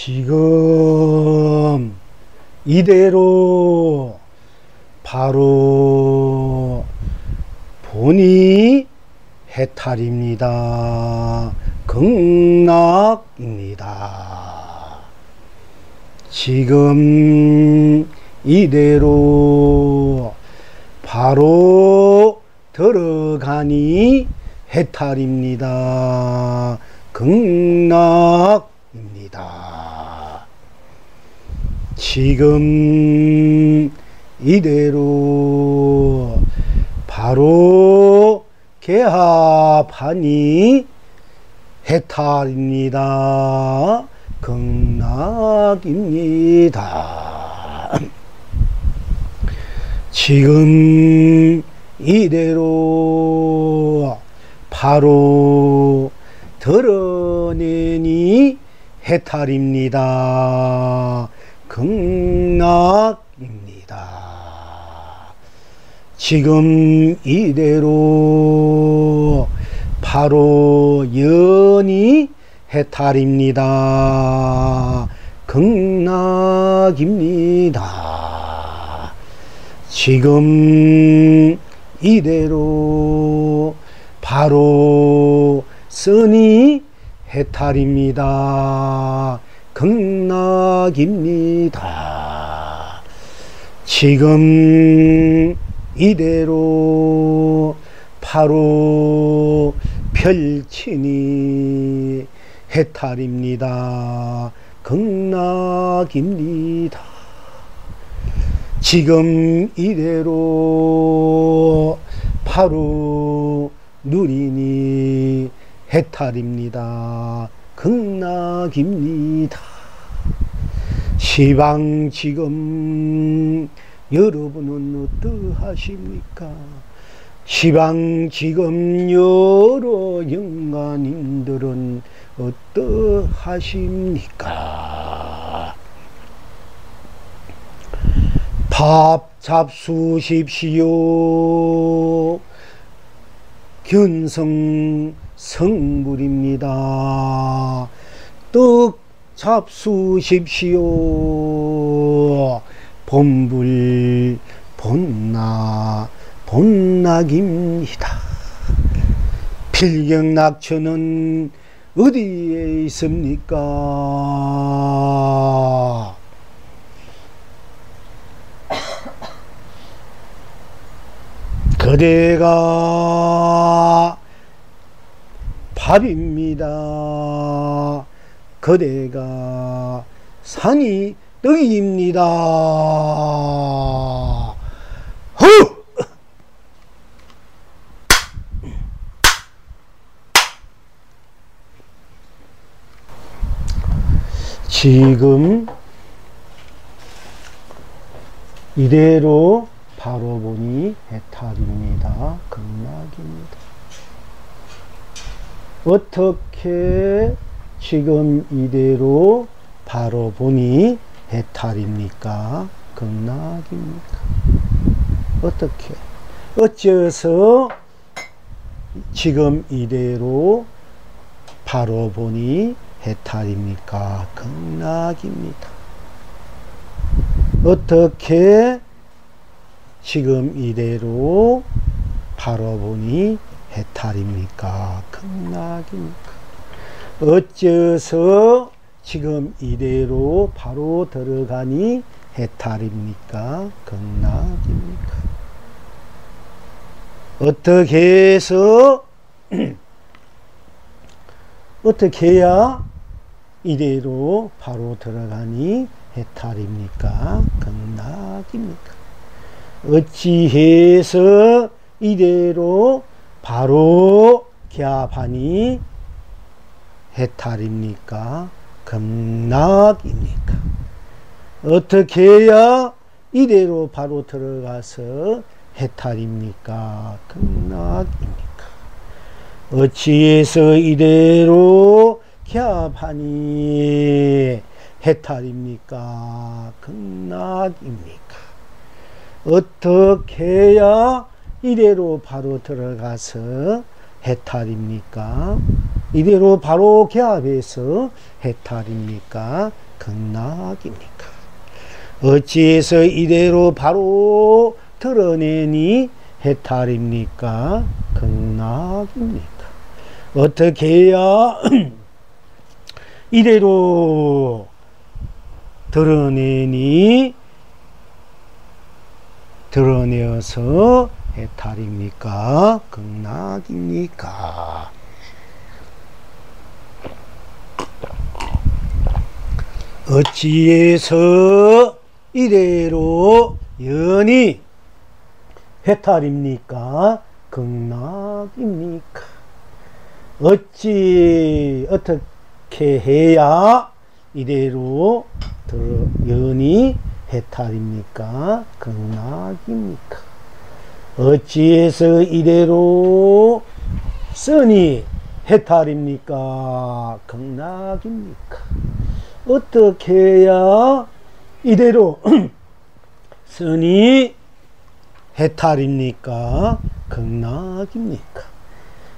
지금 이대로 바로 보니 해탈입니다. 극락입니다. 지금 이대로 바로 들어가니 해탈입니다. 극락입니다. 지금 이대로 바로 개합하니 해탈입니다. 극락입니다. 지금 이대로 바로 드러내니 해탈입니다. 극락입니다. 지금 이대로 바로 연이 해탈입니다. 극락입니다. 지금 이대로 바로 선이 해탈입니다. 극락입니다. 지금 이대로 바로 펼치니 해탈입니다. 극락입니다. 지금 이대로 바로 누리니 해탈입니다. 극락입니다. 시방 지금 여러분은 어떠하십니까? 시방 지금 여러 영가님들은 어떠하십니까? 밥 잡수십시오. 견성 성불입니다. 떡 잡수십시오. 본불 본락입니다. 필경낙천은 어디에 있습니까? 그대가 밥입니다. 그대가 산이 떡입니다. 허! 지금 이대로 바로 보니 해탈입니다. 극락입니다. 어떻게 지금 이대로 바로 보니 해탈입니까? 극락입니까? 어떻게? 어째서 지금 이대로 바로 보니 해탈입니까? 극락입니다. 어떻게 지금 이대로 바로 보니 해탈입니까? 극락입니까? 어째서 지금 이대로 바로 들어가니 해탈입니까? 극락입니까? 어떻게 해서 어떻게 해야 이대로 바로 들어가니 해탈입니까? 극락입니까? 어찌해서 이대로 바로 개합하니 해탈입니까? 극락입니까? 어떻게 해야 이대로 바로 들어가서 해탈입니까? 극락입니까? 어찌해서 이대로 개합하니 해탈입니까? 극락입니까? 어떻게 해야 이대로 바로 들어가서 해탈입니까? 이대로 바로 개합해서 해탈입니까? 극락입니까? 어찌해서 이대로 바로 드러내니 해탈입니까? 극락입니까? 어떻게 해야 이대로 드러내어서 해탈입니까? 극락입니까? 어찌해서 이대로 연이 해탈입니까? 극락입니까? 어떻게 해야 이대로 연이 해탈입니까? 극락입니까? 어찌해서 이대로 선이 해탈입니까? 극락입니까? 어떻게 해야 이대로 선이 해탈입니까? 극락입니까?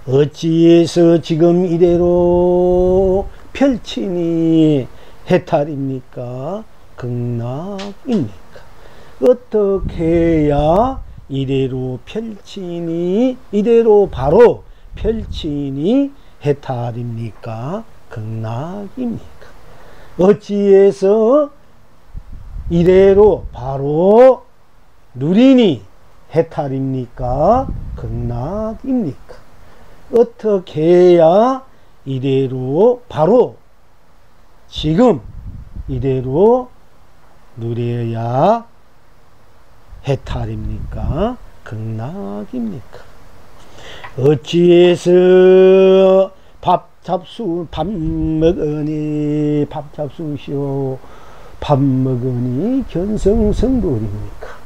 어찌해서 지금 이대로 펼치니 해탈입니까? 극락입니까? 어떻게 해야 이대로 펼치니, 이대로 바로 펼치니 해탈입니까? 극락입니까? 어찌해서 이대로 바로 누리니 해탈입니까? 극락입니까? 어떻게 해야 이대로 바로 지금 이대로 누려야 해탈입니까? 극락입니까? 어찌해서 밥 먹으니 밥 잡수시오. 밥 먹으니 견성성불입니까?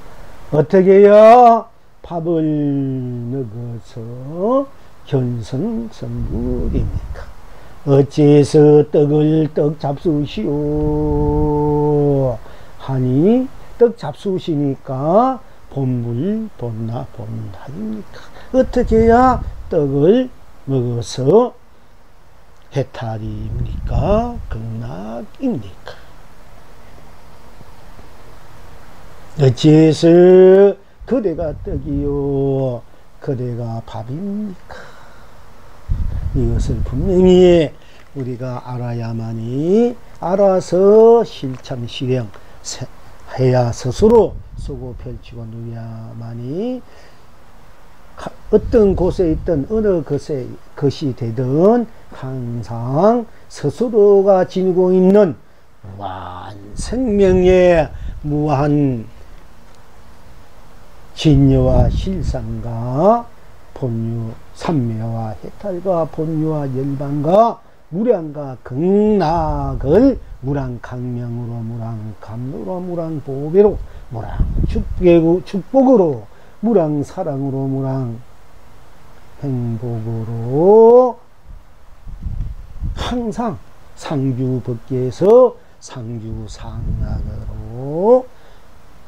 어떻게 해야 밥을 먹어서 견성성불입니까? 어찌해서 떡 잡수시오 하니 떡 잡수시니까 본날입니까? 어떻게 해야 떡을 먹어서 해탈입니까? 극락입니까? 어찌해서 그대가 떡이요 그대가 밥입니까? 이것을 분명히 우리가 알아야만이 알아서 실참 실행 해야 스스로 쓰고 펼치고 누려야만이 어떤 곳에 있든 어느 것이 되든 항상 스스로가 지니고 있는 무한 생명의 무한 진여와 실상과 본유 삼매와 해탈과 본유와 열반과 무량과 극락을 무량강명으로 무량감로로 무량보배로 무량축복으로 무량사랑으로 무량행복으로 항상 상주법계에서 상주상락으로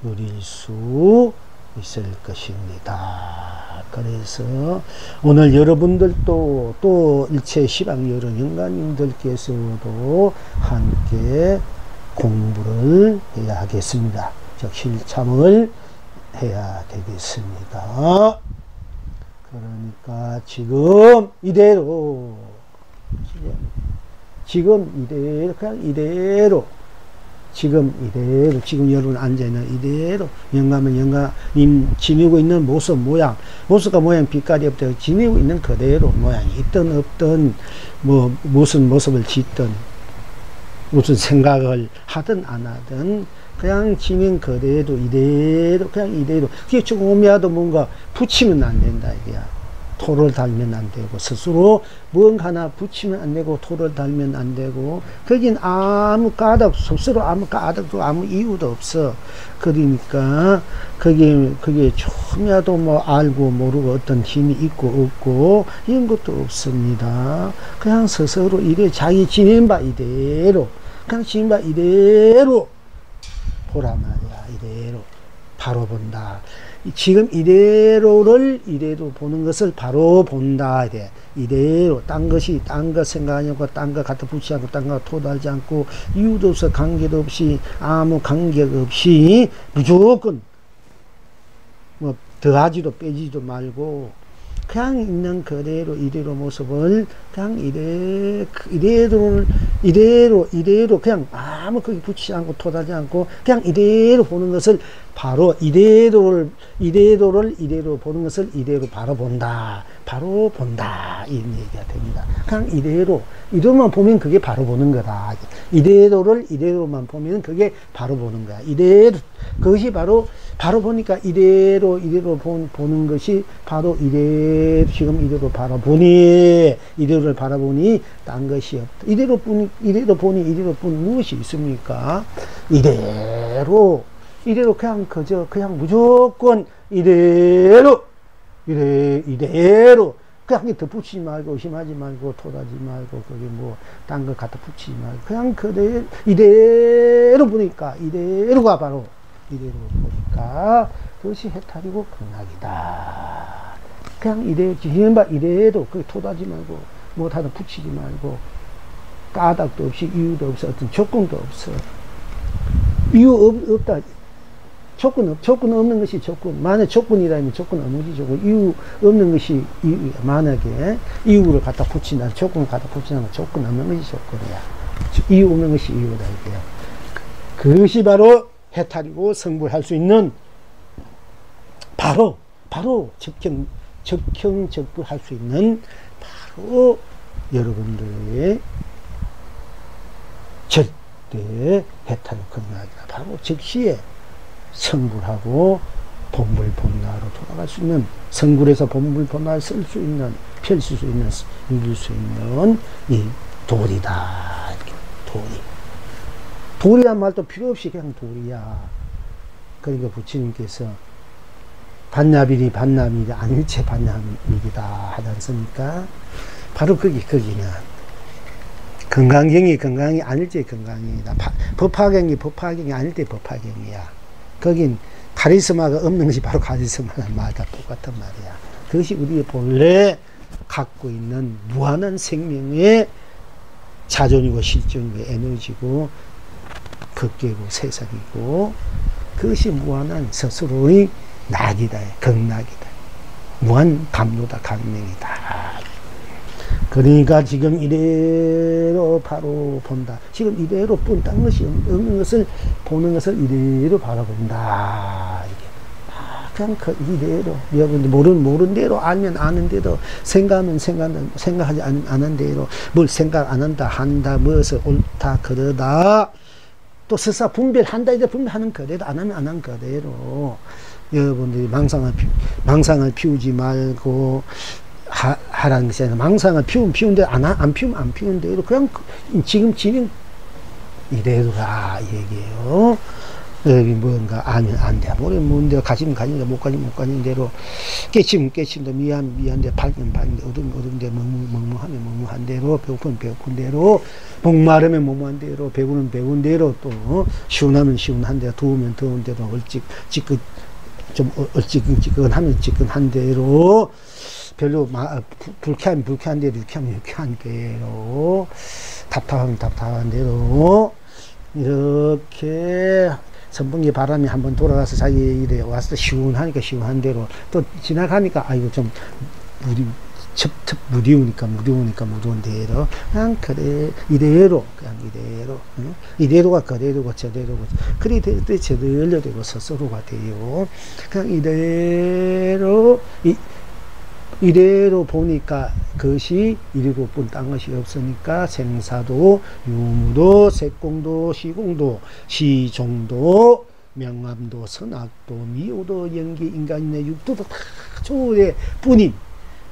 누릴 수 있을 것입니다. 그래서 오늘 여러분들도 또 일체 시방 여러 영가님들께서도 함께 공부를 해야 하겠습니다. 즉 실참을 해야 되겠습니다. 그러니까 지금 이대로 그냥 이대로 지금 여러분 앉아있는 이대로 영감은 영감님 지니고 있는 모습 모습과 모양 빛깔이 없다고 지니고 있는 그대로 모양이 있든 없든 무슨 모습을 짓든 무슨 생각을 하든 안 하든 그냥 지닌 그대로 이대로 그냥 이대로 그게 조금이라도 뭔가 붙이면 안 된다 이게야. 토를 달면 안 되고 스스로 무언가 하나 붙이면 안 되고 토를 달면 안 되고 거긴 아무 까닭 스스로 아무 까닭도 아무 이유도 없어. 그러니까 그게 조금이라도 알고 모르고 어떤 힘이 있고 없고 이런 것도 없습니다. 그냥 스스로 이래 자기 지낸 바 이대로 그냥 지낸 바 이대로 보라 말이야. 이대로 바로 본다. 지금 이대로를 이대로 보는 것을 바로 본다. 돼. 이대로 딴 것 생각하지 않고 딴 거 갖다 붙이지 않고 딴 거 토달지 않고 이유도 없어 관계도 없이 아무 간격 없이 무조건 뭐 더하지도 빼지도 말고 그냥 있는 그대로 이대로 모습을 그냥 이대로 그냥 아무 거기 붙이지 않고 토달지 않고 그냥 이대로 보는 것을 바로 이대로 보는 것을 이대로 바로 본다. 바로 본다. 이런 얘기가 됩니다. 그냥 이대로만 보면 그게 바로 보는 거다. 이대로만 보면 그게 바로 보는 거야. 그것이 바로 보니까 이대로 보는 것이 바로 지금 이대로 이대로를 바라보니 딴 것이 없다. 이대로 보니 무엇이 있습니까? 이대로 그냥 무조건 이대로 그냥 덧붙이지 말고 의심하지 말고 토하지 말고 거기 뭐 딴 거 갖다 붙이지 말고 그냥 이대로 보니까 이대로가 바로 이대로 보니까 그것이 해탈이고 극락이다. 그냥 이대로 그 토하지 말고 뭐 하나 붙이지 말고 까닭도 없이 이유도 없어 어떤 조건도 없어. 이유 없다. 조건 없는 것이 조건. 만약 조건이라면 조건 없는 것이 조건. 이유 없는 것이 만약에 이유를 갖다 붙인다. 조건을 갖다 붙인다면 조건 없는 것이 조건이야. 이유 없는 것이 이유다. 이게요. 그것이 바로 해탈이고 성불할 수 있는 바로 적불할 수 있는 바로 여러분들의 절대 해탈 극락이다. 바로 즉시에 성불하고 본불본나로 돌아갈 수 있는 성불에서 본불본나를 쓸 수 있는 펼칠 수 있는 누릴 수 있는 이 돌이다. 돌이란 말도 필요 없이 그냥 돌이야. 그러니까 부처님께서 반야비리 안일체 반야비리다 하지 않습니까? 바로 거기는 건강경이 안일체 건강경이다. 법화경이 안일체 법화경이야. 거긴 카리스마가 없는 것이 바로 카리스마란 말과 똑같은 말이야. 그것이 우리의 본래 갖고 있는 무한한 생명의 자존이고 실존이고 에너지고 법계고 세상이고 그것이 무한한 스스로의 낙이다. 극락이다. 무한 감로다. 강명이다. 그러니까 지금 이대로 바로 본다. 지금 이대로 딴 것이 없는 것을 보는 것을 이대로 바라본다. 그냥 이대로 여러분들 모르는 대로 알면 아는 대로 생각하지 않은 대로 뭘 생각 안 한다 무엇을 옳다 그러다 또 스사 분별한다 이제 분별하는 그대로 안 하면 안 한 그대로 여러분들이 망상을 피우지 말고 하라는 것이 아니라 망상을 피우면 대로 안 피우면 안 피우는 대로 그냥 지금 진행 이대로라 얘기예요. 여기 뭔가 아니면 안 돼. 모르면 뭔데 가지면 가진다 못 가진 대로 깨치면 깨친다 미안데 밝으면 어두운데 멍멍하면 멍멍한 대로 배고프면 배고픈 대로 목마르면 목마른 대로 배우는 배운 대로 또 시원하면 시원한 대로 더우면 더운 대로 얼찌끈하면 찌끈한 대로 별로 불쾌하면 불쾌한 대로 유쾌하면 유쾌한 대로 답답하면 답답한 대로 이렇게 선풍기 바람이 한번 돌아가서 자기 일에 와서 시원하니까 시원한 대로 또 지나가니까 아이고 좀 무디우니까 무더운 대로 그냥 그래 이대로 이대로가 그대로고 저대로고 그래 될 때 저대로 되고 스스로가 돼요. 그냥 이대로 보니까 그것이 이대로 뿐 딴 것이 없으니까 생사도 유무도 색공도 시공도 시종도 명암도 선악도 미호도 연기 인간의 육도도 다 조의 뿐인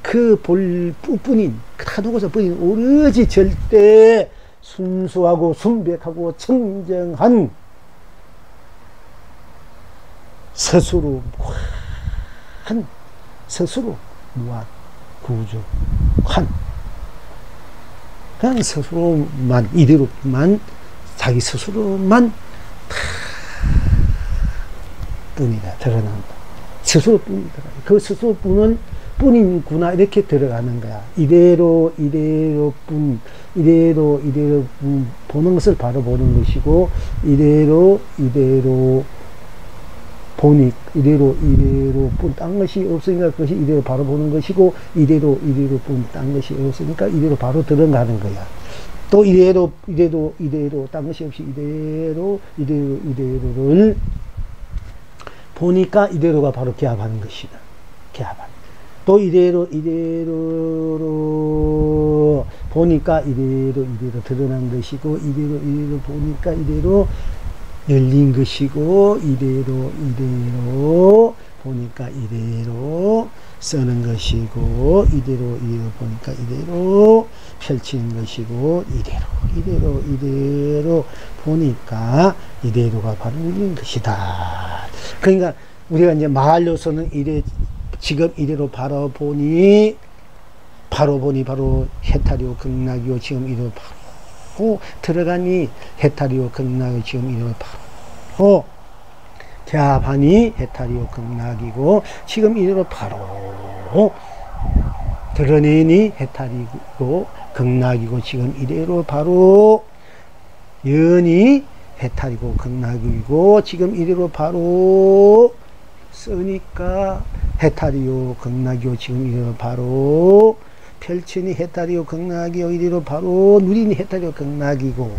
그 뿐인 다 놓고서 뿐인 오로지 절대 순수하고 순백하고 청정한 스스로 무한 구조한 그냥 스스로만 이대로만 자기 스스로만 다 뿐이다 드러난다. 스스로뿐이다. 그 스스로뿐은 뿐이구나 이렇게 들어가는 거야. 이대로 보는 것을 바로 보는 것이고, 이대로 보니 이대로 뿐 딴 것이 없으니까 그것이 이대로 바로 보는 것이고, 이대로 뿐 딴 것이 없으니까 이대로 바로 들어가는 거야. 또 이대로 딴 것이 없이 이대로를 보니까 이대로가 바로 개합하는 것이다. 개합하는. 또 이대로 보니까 이대로 드러난 것이고, 이대로 보니까 이대로 열린 것이고, 이대로 보니까 이대로 쓰는 것이고, 이대로 보니까 이대로 펼치는 것이고, 이대로 보니까 이대로가 바로 열린 것이다. 그러니까 우리가 이제 말로서는 지금 이대로 바로 보니 바로 해탈이요 극락이요, 지금 이대로 바로 들어가니 해탈이요 극락이요, 지금 이대로 바로 개합하니 해탈이요 극락이고, 지금 이대로 바로 드러내니 해탈이고 극락이고, 지금 이대로 바로 연이 해탈이고 극락이고, 지금 이대로 바로 쓰니까 해탈이요 극락이요, 지금 이대로 바로 펼치니 해탈이요 극락이요, 이대로 바로 누리니 해탈이요 극락이고,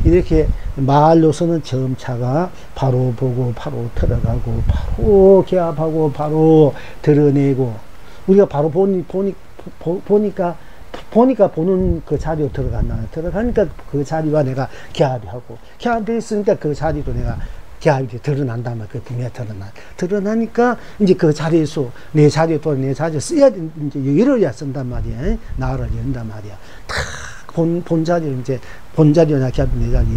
이렇게 말로서는 점차가 바로 보고 바로 들어가고 바로 개합하고 바로 드러내고, 우리가 바로 보니까 보는 그 자리로 들어가니까 그 자리와 내가 개합이 하고, 개합되어 있으니까 그 자리로 내가 개합이 드러난단 말이야. 그 분야 드러나니까 이제 그 자리에서 내 자리에 써야 이제 열어야 쓴단 말이야. 나를 연단 말이야. 다 본 자리를 이제 본자리나 개합이 내 자리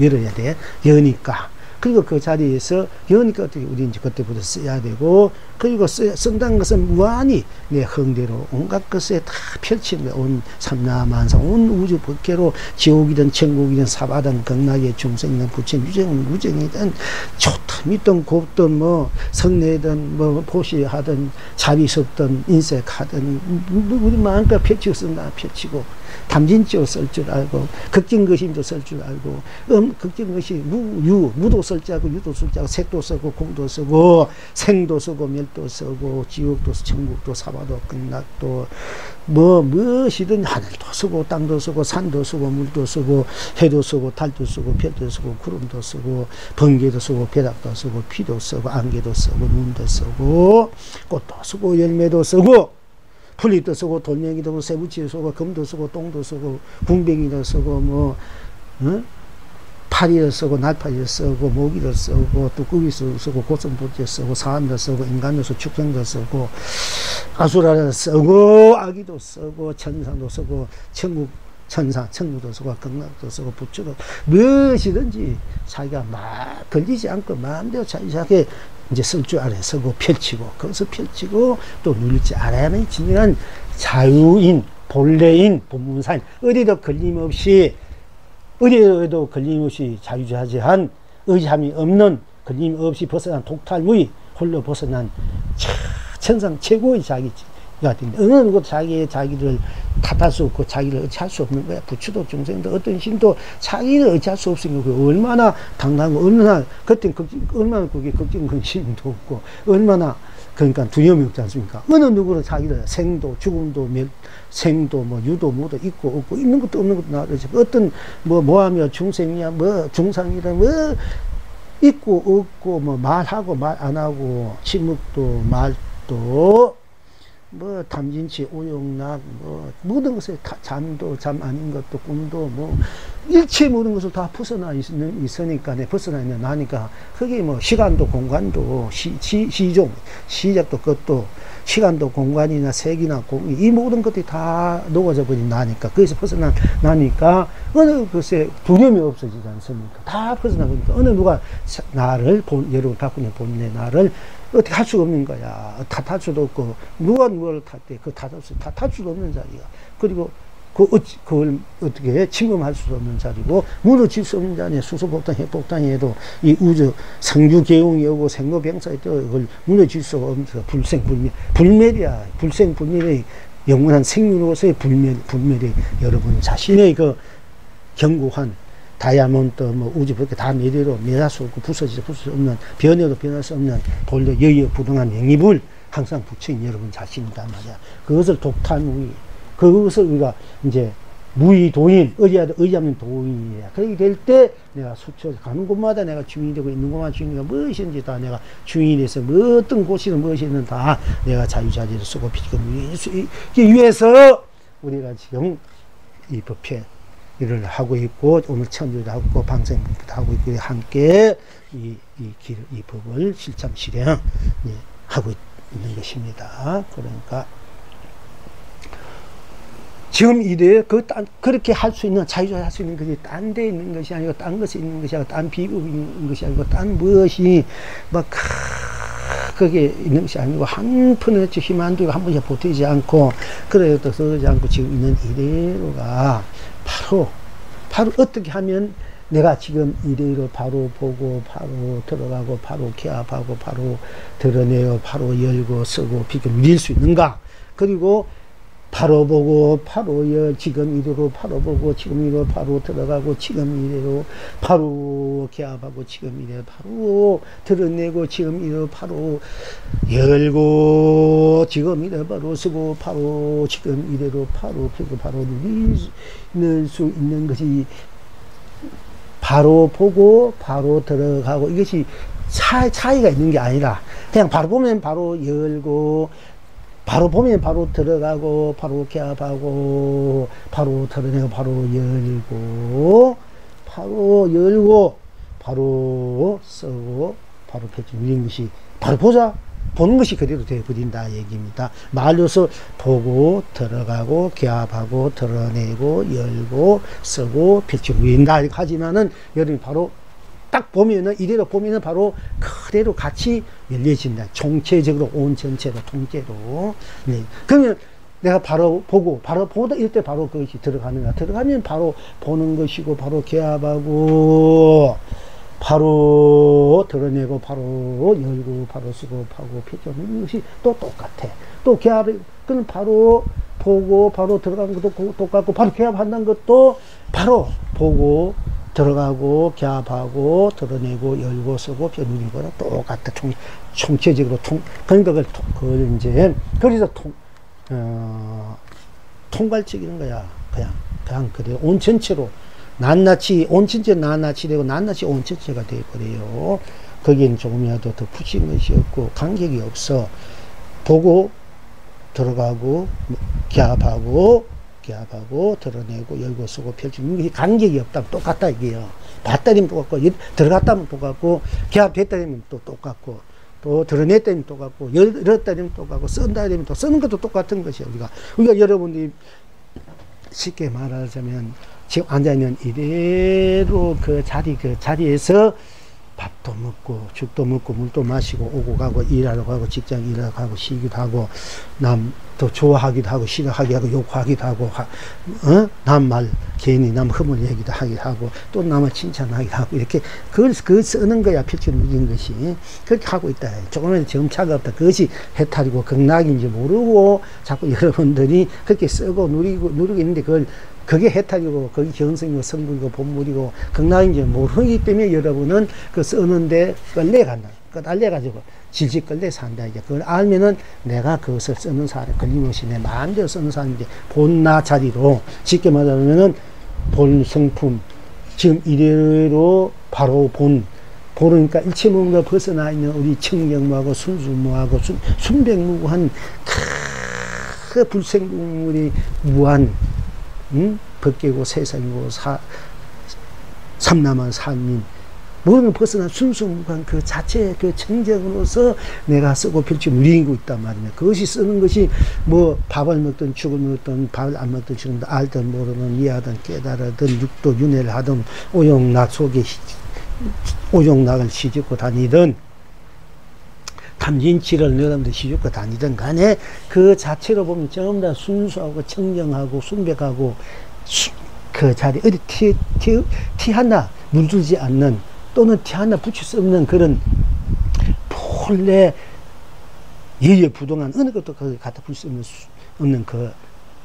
열어야 돼. 여니까. 그리고 그 자리에서 여니까 어떻게 우리 이제 그때부터 써야 되고, 그리고 쓴다는 것은 무한히 내 흥대로 온갖 것에 다 펼치는 거야. 온 삼라만상, 온 우주 법계로 지옥이든 천국이든 사바든 극락의 중생이든 부처 유정이든 좋든 믿든 곱든 뭐 성내든 뭐 보시하든 자비섭든 인색하든 우리 마음껏 펼치고 쓴다. 펼치고 담진지어 쓸 줄 알고, 극진거심도 쓸 줄 알고, 극진거시 무도 쓸 줄 알고, 유도 쓸 줄 알고, 색도 쓰고, 공도 쓰고, 생도 쓰고, 멸도 쓰고, 지옥도 천국도 사바도 극락도 무엇이든 하늘도 쓰고, 땅도 쓰고, 산도 쓰고, 물도 쓰고, 해도 쓰고, 달도 쓰고, 별도 쓰고, 구름도 쓰고, 번개도 쓰고, 벼락도 쓰고, 피도 쓰고, 안개도 쓰고, 눈도 쓰고, 꽃도 쓰고, 열매도 쓰고, 풀잎도 쓰고, 돌멩이도 쓰고, 쇠붙이도 쓰고, 금도 쓰고, 똥도 쓰고, 궁뱅이도 쓰고, 파리도 쓰고, 날파리도 쓰고, 모기도 쓰고, 뚜꾸기도 쓰고, 고슴도치도 쓰고, 사람도 쓰고, 인간도 쓰고, 축생도 쓰고, 아수라도 쓰고, 아기도 쓰고, 천상도 쓰고, 천국도 쓰고, 극락도 쓰고, 부처도 무엇이든지 자기가 막 걸리지 않고 마음대로 자기하게 이제 쓸 줄 알아야 쓰고, 펼치고, 거기서 펼치고, 또 누릴 줄 알아야만 진정한 자유인, 본래인, 본문사인, 어디도 걸림없이 자유자재한, 의심이 없는, 걸림없이 벗어난 독탈의, 홀로 벗어난 천상 최고의 자기가 된다. 어느 누구도 자기를 탓할 수 없고 자기를 의지할 수 없는 거야. 부처도 중생도 어떤 신도 자기를 의지할 수 없으니까 얼마나 당당하고, 얼마나 그게 걱정근심도 없고, 얼마나 그러니까 두려움이 없지 않습니까? 어느 누구는 자기를 생도 죽음도 생도 유도 무도 있고 없고, 있는 것도 없는 것도 나르지. 어떤 뭐하며 중생이야 중상이라 있고 없고 말하고 말 안 하고, 침묵도 말도 담진치 오용락 모든 것에 잠도 잠 아닌 것도 꿈도 일체 모든 것을 다 벗어나 있으니까, 벗어나 있는 나니까, 그게 시간도 공간도 시작도 끝도 시간도 공간이나 색이나 이 모든 것들이 다 녹아져 버린 나니까, 거기서 벗어나 나니까 어느 것에 두려움이 없어지지 않습니까? 다 벗어나 보니까 어느 누가 나를 여러분 갖고 있는 본래 나를 어떻게 할 수가 없는 거야. 탓할 수도 없고, 누가 누구를 탓해. 탓할 수도 없는 자리가. 그리고 그걸 어떻게 침범할 수 없는 자리고, 무너질 수 없는 자리에 수소폭탄, 핵폭탄이 해도 이 우주 상주개용이 오고 생로병사에 또 그걸 무너질 수 없는 불생불멸, 불멸이야. 불생불멸의 영원한 생명으로서의 불멸이 여러분 자신의 그 견고한 다이아몬드, 뭐 우주 그렇게 다 매대로 매할 수 없고 부서질 수 없는, 변해도 변할 수 없는 본래 여의부동한 영입을 항상 부처인 여러분 자신이다 말이야. 그것을 독탄우의, 그것을 우리가 이제 무의도인, 의지하면 도인이야. 그렇게 될 때 내가 수초 가는 곳마다 내가 주인이 되고, 있는 곳마다 주인이가 무엇인지 다 내가 주인이 돼서 어떤 곳이든 무엇이든 다 내가 자유자재를 쓰고 비치고 위해서 우리가 지금 이 법회 일을 하고 있고, 오늘 천주도 하고 있고, 방생법도 하고 있고, 함께 이 법을 실참 실행 하고 있는 것입니다. 그러니까 지금 이래 그렇게 할 수 있는, 자유자재 할 수 있는 것이 딴 데 있는 것이 아니고, 딴 것에 있는 것이 아니고, 딴 비법이 있는 것이 아니고, 딴 무엇이 막 그게 있는 것이 아니고, 한 푼에 힘 안 들고 한 번씩 보태지 않고, 그래도 서지 않고 지금 있는 이래로가 바로 어떻게 하면 내가 지금 이래로 바로 보고, 바로 들어가고, 바로 개합하고, 바로 드러내고, 바로 열고, 쓰고, 비교 누릴 수 있는가? 그리고 바로 보고, 바로 지금 이래로 바로 보고, 지금 이래로 바로 들어가고, 지금 이래로 바로 개합하고, 지금 이래로 바로 드러내고, 지금 이래로 바로 열고, 지금 이래로 바로 쓰고, 바로 지금 이래로 바로 펴고, 바로 누릴 수 있는 것이 바로 보고, 바로 들어가고, 이것이 차이가 있는 게 아니라, 그냥 바로 보면 바로 열고, 바로 보면 바로 들어가고, 바로 개합하고, 바로 드러내고, 바로 열고, 바로 쓰고, 바로 펼쳐 누린 것이, 바로 보는 것이 그대로 되어버린다 얘기입니다. 말로서 보고, 들어가고, 개합하고, 드러내고, 열고, 쓰고, 펼쳐 누린다 하지만은, 여러분이 바로 딱 보면은, 이대로 보면은 바로 그대로 같이 열려진다. 총체적으로, 온 전체로, 통째로. 네. 그러면 내가 바로 보고, 바로 보다 이때 바로 그것이 들어가는가. 들어가면 바로 보는 것이고, 바로 개합하고, 바로 드러내고, 바로 열고, 바로 쓰고, 파고, 펴주는 것이 또 똑같아. 또 개합이, 그럼 바로 보고, 바로 들어가는 것도 똑같고, 바로 개합한다는 것도 바로 보고, 들어가고, 개합하고, 드러내고, 열고, 쓰고, 펴누는 거랑 똑같다. 총체적으로 그러니까 그걸 이제, 그래서 통괄적인 거야. 그냥 그래요. 온 전체로. 낱낱이, 온 전체 낱낱이 되고, 낱낱이 온 전체가 되어버려요. 거기에는 조금이라도 더 붙인 것이 없고, 간격이 없어. 보고, 들어가고, 개합하고, 드러내고, 열고, 쓰고, 펼치는 게 간격이 없다면 똑같다, 이게요. 봤다면 똑같고, 들어갔다면 똑같고, 개합했다면 또 똑같고, 또 드러냈다면 똑같고, 열었다면 똑같고, 쓴다면 또 쓰는 것도 똑같은 것이에요, 우리가 여러분들이 쉽게 말하자면, 지금 앉아있는 이대로 그 자리에서 밥도 먹고, 죽도 먹고, 물도 마시고, 오고 가고, 일하러 가고, 직장 일하러 가고, 쉬기도 하고, 남 또 좋아하기도 하고, 싫어하기도 하고, 욕하기도 하고, 남 말, 괜히 남 흠을 얘기도 하기도 하고, 또 남을 칭찬하기도 하고, 이렇게, 그걸 쓰는 거야, 펼쳐 누린 것이. 그렇게 하고 있다. 조금은 점차가 없다. 그것이 해탈이고, 극락인지 모르고, 자꾸 여러분들이 그렇게 쓰고, 누리고 있는데, 그게 해탈이고, 그게 견성이고, 성분이고, 본물이고, 극락인지 모르기 때문에 여러분은 그 쓰는데 끌려간다. 끌려가지고 질질 끌려 산다. 이제 그걸 알면은 내가 그것을 쓰는 사람, 걸림없이 내 마음대로 쓰는 사람인데, 본나 자리로, 쉽게 말하면은 본 성품, 지금 이래로 바로 보니까 일체문과 벗어나 있는 우리 청경무하고 순수무하고 순백무한 그 불생물이 무한, 법계고 세상이고 삼남한 산인, 모든 벗어난 순수무관 그 자체의 그 청정으로서 내가 쓰고 펼쳐 누리고 있단 말이야. 그것이 쓰는 것이 뭐 밥을 먹든 죽을 먹든 밥을 안 먹든 죽든 알든 모르든 이해하든 깨달으든 육도 윤회를 하든 오용락 속에 오용락을 시집고 다니든 탐진치를 여러분들 시집고 다니든 간에 그 자체로 보면 전부 다 순수하고 청정하고 순백하고 그 자리 어디 티 하나 물들지 않는 또는 티 하나 붙일 수 없는 그런 본래 예예부동한 어느 것도 거기 갖다 붙일 수 없는 그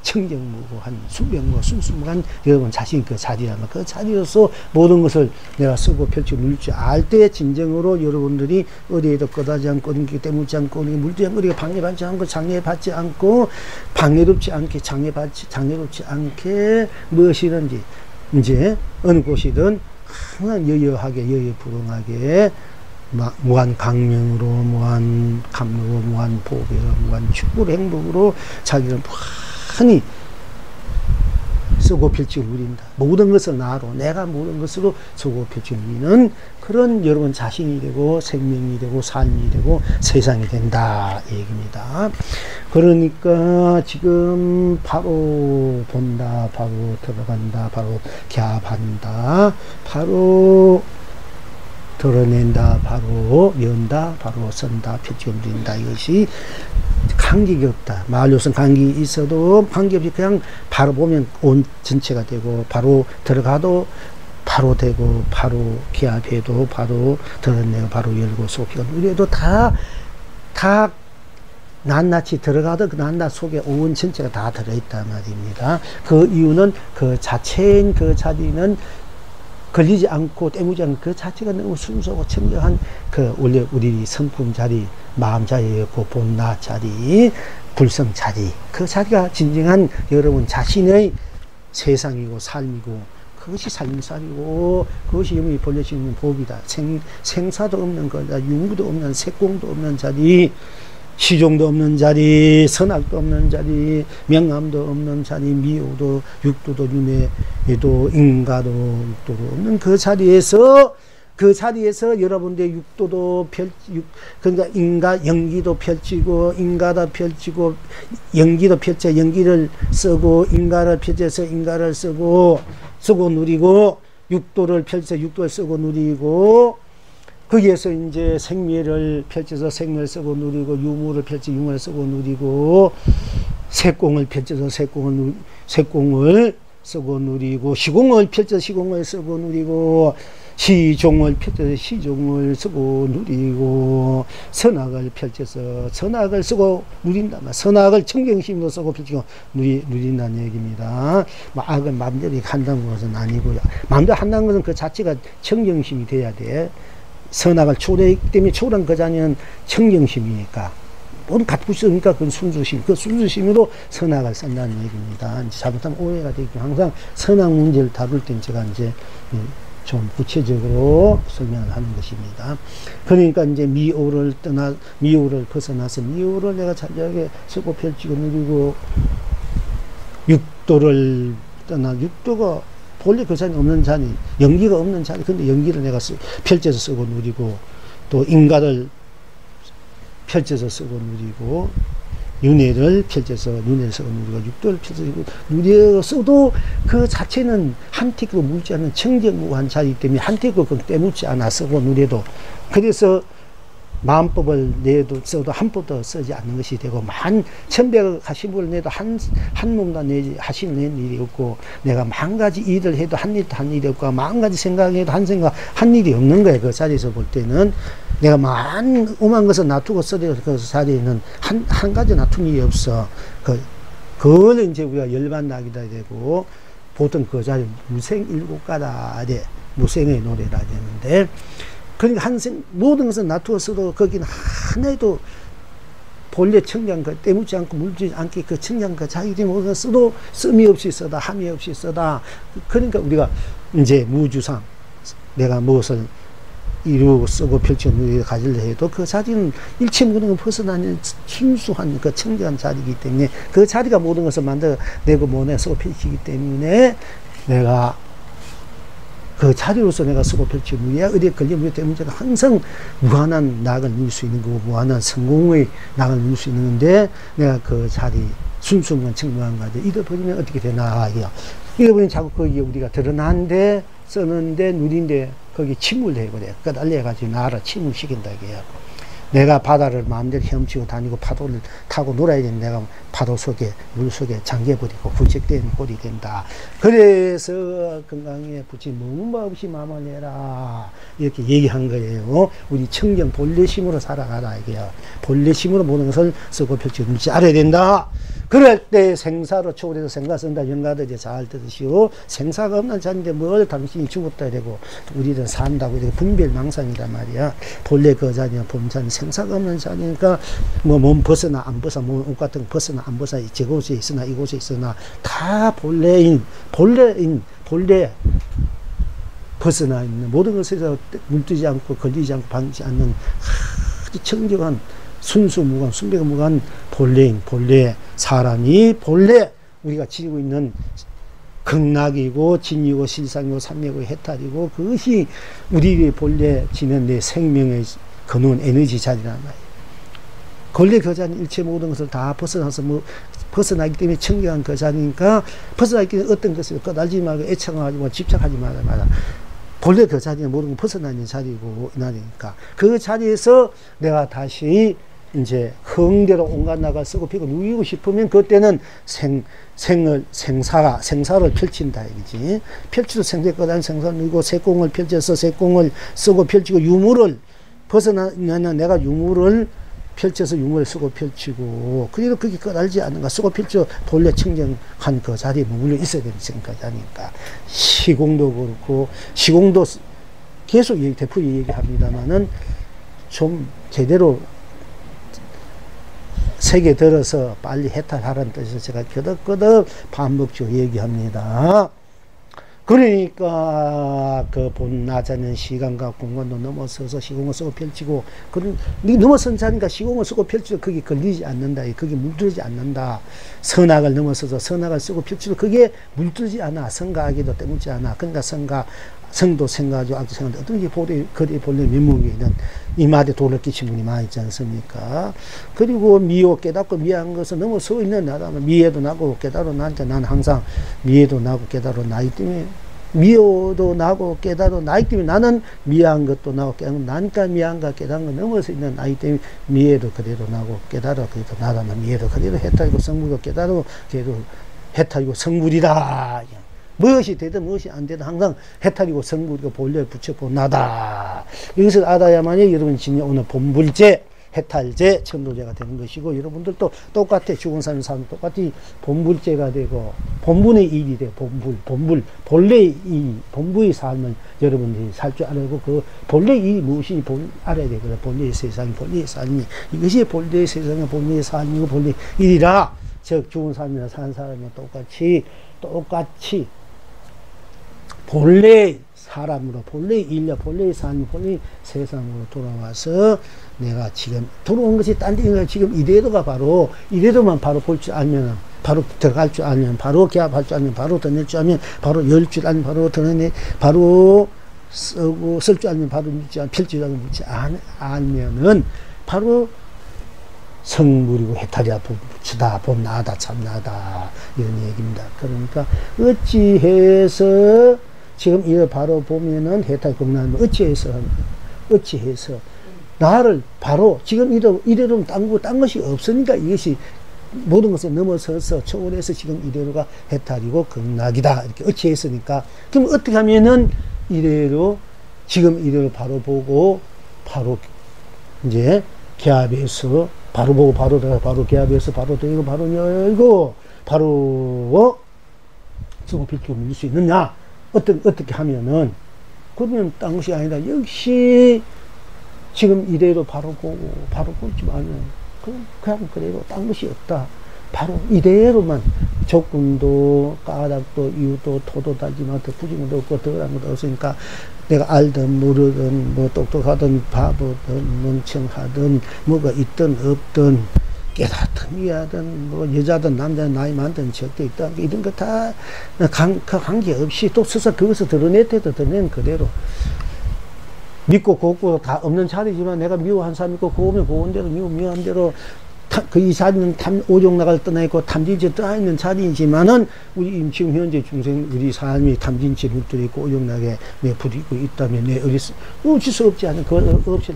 청정무구한 순백무구 순수무구한 여러분 자신 그 자리라면 그 자리로서 모든 것을 내가 쓰고 펼쳐 누릴 줄 알 때 진정으로 여러분들이 어디에도 꺼다지 않고 어디에 때묻지 않고 어디에 물지 않고 어디에 방해받지 않고 장애받지 않고 방해롭지 않게 장애롭지 않게 무엇이든지 이제 어느 곳이든 항상 여여부동하게 무한 강명으로 무한 감로로 무한 보배로 무한 축복 행복으로 자기를 많이 쓰고 펼치고 누린다. 모든 것을 나로 내가 모든 것으로 쓰고 펼치고 누리는 그런 여러분 자신이 되고 생명이 되고 삶이 되고 세상이 된다 얘기입니다. 그러니까 지금 바로 본다, 바로 들어간다, 바로 갸반다, 바로 드러낸다, 바로 연다, 바로 선다, 펼치고 누린다. 이것이 간격이 없다. 말로선 간격이 있어도 관계없이 그냥 바로 보면 온 전체가 되고 바로 들어가도 바로 되고 바로 기압해도 바로 드러내고 바로 열고 속히가 누려도 다 낱낱이 들어가도 그 낱낱 속에 온 전체가 다 들어있단 말입니다. 그 이유는 그 자체인 그 자리는 걸리지 않고 때무지 않고 그 자체가 너무 순수하고 청정한 그 원래 우리 성품 자리, 마음 자리였고 본나 자리, 불성 자리, 그 자리가 진정한 여러분 자신의 세상이고 삶이고 그것이 삶살이고 그것이 영이 벌려지는 복이다. 생사도 없는 거다. 유무도 없는 색공도 없는 자리, 시종도 없는 자리, 선악도 없는 자리, 명암도 없는 자리, 미호도 육도도 윤회도 인가도 육도도 없는 그 자리에서 여러분들 육도도 그러니까 인가 연기도 펼치고 인가도 펼치고 연기도 펼쳐 연기를 쓰고 인가를 펼쳐서 인가를 쓰고 누리고 육도를 펼쳐 육도를 쓰고 누리고 거기에서 이제 생미를 펼쳐서 생미를 쓰고 누리고 유무를 펼쳐 유무를 쓰고 누리고 색공을 펼쳐서 색공을 쓰고 누리고 시공을 펼쳐서 시공을 쓰고 누리고 시종을 펼쳐서 시종을 쓰고 누리고 선악을 펼쳐서 선악을 쓰고 누린다. 선악을 청정심으로 쓰고 펼치고 누린다는 얘기입니다. 악을 마음대로 한다는 것은 아니고요. 마음대로 한다는 것은 그 자체가 청정심이 돼야 돼. 선악을 초래했기 때문에 초래한 그 자리는 청정심이니까 모든 갖고 있으니까 그건 순수심, 그 순수심으로 선악을 쓴다는 얘기입니다. 이제 잘못하면 오해가 되고 항상 선악 문제를 다룰 땐 제가 이제 좀 구체적으로 설명을 하는 것입니다. 그러니까 이제 미오를 벗어나서 미오를 내가 자기에게 쓰고 펼치고 누리고 육도를 떠나 육도가 본래 그 자리 없는 자리, 연기가 없는 자리, 근데 연기를 내가 펼쳐서 쓰고 누리고, 또 인가를 펼쳐서 쓰고 누리고, 윤회를 펼쳐서 윤회를 쓰고 누리고, 육도를 펼쳐서 누려서도 그 자체는 한티고 물지 않는 청정무한 자리이기 때문에 한티고 때묻지 않아 쓰고 누려도, 그래서 마음법을 내도 써도 한 푼도 쓰지 않는 것이 되고, 천백 하심을 내도 한 몸도 내지 하심을 낸 일이 없고, 내가 만 가지 일을 해도 한 일이 없고, 만 가지 생각해도 한 일이 없는 거예요. 그 자리에서 볼 때는 내가 오만 것을 놔두고 쓰려 그 자리에는 한 가지 놔둔 일이 없어. 그걸 이제 우리가 열반나기다 되고, 보통 그 자리 무생 일곱 가다 돼. 무생의 노래라 되는데, 그러니까 모든 것을 놔두어서도 거기는 하나에도 본래 청량 때묻지 않고 물지 않게 그 청량 자기들이 모든 것을 써도 씀이 없이 써다 함이 없이 써다. 그러니까 우리가 이제 무주상 내가 무엇을 이루고 쓰고 펼치고 가지려 해도 그 자리는 일체 모든 걸 벗어나는 순수한 그 청정한 자리이기 때문에, 그 자리가 모든 것을 만들어내고 모내 쓰고 펼치기 때문에 내가 그 자리로서 내가 쓰고 펼치고 누려야 어디에 걸리면 때문에 항상 무한한 낙을 누릴 수 있는 거고, 무한한 성공의 낙을 누릴 수 있는 건데, 내가 그 자리 순수한 청명한 가지 잃어버리면 어떻게 되나. 잃어버리면 자꾸 거기에 우리가 드러난데 쓰는데 누린데 거기 침몰 해버려. 그러니까 날려가지고 나를 침몰시킨다. 내가 바다를 마음대로 헤엄치고 다니고 파도를 타고 놀아야 되는데 내가 파도 속에 물 속에 잠겨버리고 굴책된 꼴이 된다. 그래서 건강에 붙이 먹는바 없이 마무리해라 이렇게 얘기한 거예요. 우리 청정 본래심으로 살아가라 이게요. 본래심으로 모든 것을 쓰고 펼쳐줄지 알아야 된다. 그럴 때 생사로 초월해서 생사 쓴다. 영가들이 잘 들으시오. 생사가 없는 자인데 뭘 당신이 죽었다 되고 우리는 산다고 이렇게 분별망상이란 말이야. 본래 그 자리는 본자는 생사가 없는 자니까 뭐 몸 벗어나 안 벗어 몸 옷 같은 거 벗어나 안 벗어 저곳에 있으나 이곳에 있으나 다 본래 벗어나 있는 모든 것에서 물들지 않고 걸리지 않고 방지 않는 아주 청정한 순수무관 순백무관 본래인 본래 사람이 본래 우리가 지니고 있는 극락이고 진이고 실상이고 삼매고 해탈이고 그것이 우리 본래 지는 내 생명의 근원 에너지 자리란 말이에요. 본래 그 자리는 일체 모든 것을 다 벗어나서 벗어나기 때문에 청정한 그 자리니까 벗어나기 때문에 어떤 것을 꺼달지 말고 애청하지 말고 집착하지 말아라. 본래 그 자리는 모든 걸 벗어나 있는 자리고 이나니까 그 자리에서 내가 다시 이제 흥대로 온갖 나가 쓰고 피고 누이고 싶으면 그때는 생사를 펼친다 이거지. 펼치도 생대거든 생사를 누이고 색공을 펼쳐서 색공을 쓰고 펼치고 유물을 벗어나면 내가 유물을 펼쳐서 유물을 쓰고 펼치고 그래도 그게 끝알지 않는가 쓰고 펼쳐 본래 청정한 그 자리에 머물러 있어야 되는 생각이니까 시공도 그렇고 시공도 계속 대풀이 얘기합니다만은 좀 제대로 세계 들어서 빨리 해탈하라는 뜻에서 제가 거듭거듭 반복적으로 얘기합니다. 그러니까 그 본나자는 시간과 공간도 넘어서서 시공을 쓰고 펼치고 그런 넘어선 자니까 시공을 쓰고 펼치고 그게 걸리지 않는다. 그게 물들지 않는다. 선악을 넘어서서 선악을 쓰고 펼치고 그게 물들지 않아. 성가하기도 때문지 않아. 그러니까 성도 생각하죠. 악도 생각하죠. 어떤 게 본래 면목에는 이마에 돌을 끼친 분이 많이 있지 않습니까? 그리고 미워 깨닫고 미한 것은 너무 서 있는 나다. 미에도 나고 깨달아 나니까 나는 항상 미에도 나고 깨달아 나기 때문에 미워도 나고 깨달아 나기 때문에 나는 미한 것도 나고 깨달아 나니까 미한가 깨달은 거 넘어서 있는 나기 때문에 미에도 그대로 나고 깨달아 그래도 나다만 미에도 그대로 해탈이고 성물도 깨달아 그래도 해탈이고 성물이다. 무엇이 되든 무엇이 안 되든 항상 해탈이고 성불이고 본래 붙여보 나다. 여기서 알아야만이 여러분 지금 오늘 본불제, 해탈제, 천도제가 되는 것이고 여러분들도 똑같아. 죽은 사람 똑같이 본불제가 되고 본분의 일이 돼. 본래의 일, 본부의 삶을 여러분들이 살 줄 알고 그 본래의 일이 무엇인지 알아야 되거든. 본래의 세상이 본래의 삶이 이것이 본래의 세상이 본래의 삶이고 본래의 일이라. 즉 죽은 사람이나 사는 사람이 똑같이 본래의 사람으로 본래의 인력 본래의 삶 본래의 세상으로 돌아와서 내가 지금 들어온 것이 딴 데 지금 이대로가 바로 이대로만 바로 볼 줄 알면 바로 들어갈 줄 알면 바로 개합할 줄 알면 바로 던낼 줄 알면 바로 열 줄 알면 바로 던내 바로 쓰고 쓸 줄 알면 바로 믿지 않 펼 줄 알면 믿지 않으면은 바로 성물이고 해탈이야 부치다 봄나다 참나다 이런 얘기입니다. 그러니까 어찌해서 지금 이거 바로 보면은 해탈 극락은 어찌해서 나를 바로 지금 이대로 딴 것이 없으니까 이것이 모든 것을 넘어서서 초월해서 지금 이대로가 해탈이고 극락이다 이렇게 어찌했으니까 그럼 어떻게 하면은 이대로 지금 이대로 바로 보고 바로 이제 개합해서 바로 보고 바로 들어가 바로 개합해서 바로 되고 바로 열고 바로 쓰고 빌고 밀 수 있느냐 어떻게 하면은 그러면 딴 것이 아니라 역시 지금 이대로 바로 보고 바로 볼지 않으면 그냥 그대로 딴 것이 없다. 바로 이대로만 조건도 까닭도 이유도 토도 달지마도 부정도 없고 덜한 것도 없으니까 내가 알든 모르든 뭐 똑똑하든 바보든 멍청하든 뭐가 있든 없든 깨닫든 이해하든 뭐 여자든 남자든 나이 많든 적게 있다 이런 거 다 관계없이 또 서서 그것을 드러낼 때도 드러내는 그대로 믿고 곱고 다 없는 자리지만 내가 미워한 사람 있고 고우면 고운 대로 미워한 대로 이 자리는 오종락을 떠나 있고 탐진치에 떠나 있는 자리이지만은 우리 지금 현재 중생 우리 삶이 탐진치에 물들어 있고 오종락에 내 부딪히고 있다면 내 어쩔 수 없지 않은 그걸 없이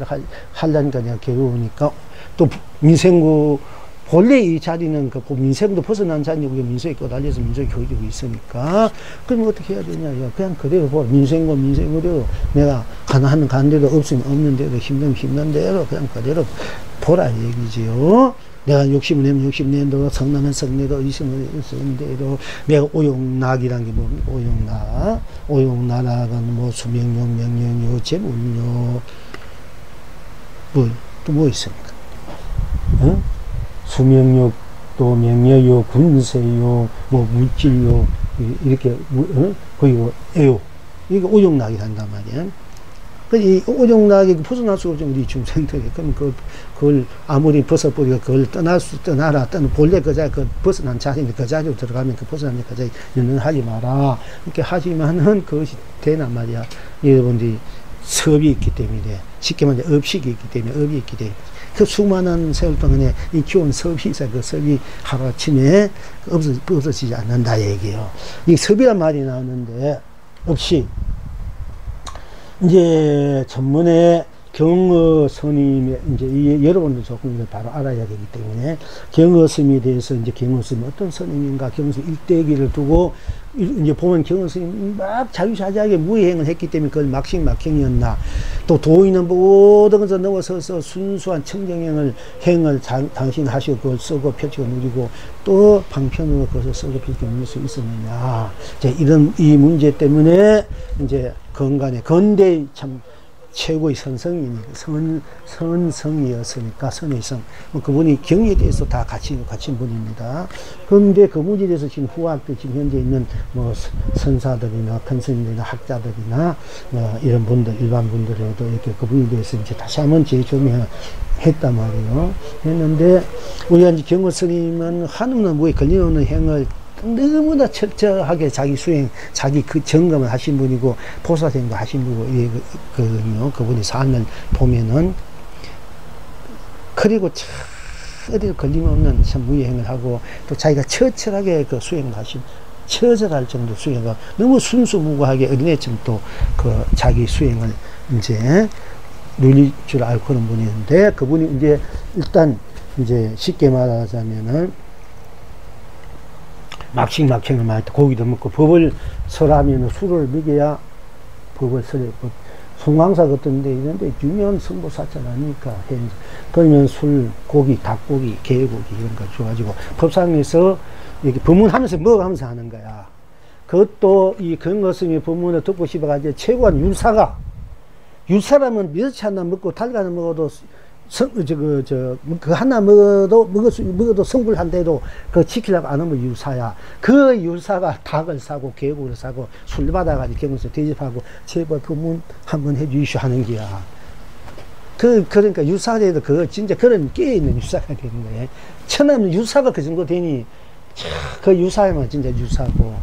하려니까 내가 괴로우니까 또 민생고 본래 이 자리는 그 민생도 벗어난 자리인데 우리가 민생에 꺼달려서 민생 교육이 있으니까 그럼 어떻게 해야 되냐 그냥 그대로 보라 민생대로 내가 가는 대로 없으면 없는 대로 힘들면 힘든 대로 그냥 그대로 보라 얘기지요. 내가 욕심을 내면 욕심 내도 성나면 성내도 있으면 대로 내가 오용락이란 게 뭡니까? 오용락은 뭐 수명력 명령력 재물력 또 뭐 있습니까? 어? 수명력도 명예욕, 군세욕, 뭐 물질욕 이렇게 그리고 애욕 이게 오용락이 한단 말이야. 이 오용락이 벗어날 수가 없죠 우리 중생들이. 그럼 그걸 아무리 벗어버리고 그걸 떠나라 본래 그 자리 그 벗어난 자리인데 그 자리로 들어가면 그 벗어난 그 자리 연연하지 마라. 이렇게 하지만은 그것이 되난 말이야. 여러분들이 섭이 있기 때문에 쉽게 말해 업식이 있기 때문에 업이 있기 때문에. 그 수많은 세월 동안에 이 키운 섭이 있어. 그 섭이 하루아침에 없어지지 않는다 얘기예요. 이 섭이란 말이 나오는데 역시 이제 전문에 경어 스님의 이제 여러분들 조금 이걸 바로 알아야 되기 때문에 경어 스님에 대해서 이제 경어 스님 어떤 스님인가 경어 스님 일대기를 두고 이제 보면 경어 스님 막 자유자재하게 무의행을 했기 때문에 그걸 막식막행이었나 또 도인은 모든 것을 넘어서서 순수한 청정행을 당신 하시고 그걸 쓰고 펼치고 누리고 또 방편으로 그것을 쓰고 펼치고 누릴 수 있었느냐 이런 이 문제 때문에 이제 건대의 참 최고의 선성이니까 선성이었으니까 선의 성 그분이 경에 대해서 다 가진 분입니다. 그런데 그 문제에 대해서 지금 후학들 지금 현재 있는 뭐 선사들이나 큰 스님들이나 학자들이나 이런 분들 일반 분들에도 이렇게 그분에 대해서 이제 다시 한번 재조명했단 말이에요. 했는데 우리가 이제 경호 스님은 한없는 무에 걸림없는 행을 너무나 철저하게 자기 수행, 자기 그 점검을 하신 분이고, 보살생도 하신 분이고, 그분의 삶을 보면은, 그리고 참, 어디 걸림없는 참 무예행을 하고, 또 자기가 처철하게 그 수행을 하신, 처절할 정도 수행을, 너무 순수무구하게 어린애처럼 또 그 자기 수행을 이제 누릴 줄 알고 그런 분이었는데, 그분이 이제 일단 이제 쉽게 말하자면은, 막식막행을 많이 했다. 고기도 먹고 법을 설하면 술을 먹여야 법을 설해. 송광사 같은 데 있는데 유명한 성보사찰 아닙니까? 그러면 술, 고기, 닭고기, 개고기 이런 거 줘가지고 법상에서 이렇게 법문하면서 먹어가면서 하는 거야. 그것도 이 근거스님의 법문을 듣고 싶어가지고 최고한 율사라면 몇 차나 먹고 달걀을 먹어도 그 하나 먹어도 성불한데도 그거 지키려고 안 하면 유사야. 그 유사가 닭을 사고 개고를 사고 술 받아가지고 경에서 대접하고 제발 법문 한번 해주시오 하는 거야. 그러니까 유사에도 그거 진짜 그런 깨있는 유사가 되는 거예요. 천하면 유사가 그 정도 되니 그 유사야만 진짜 유사고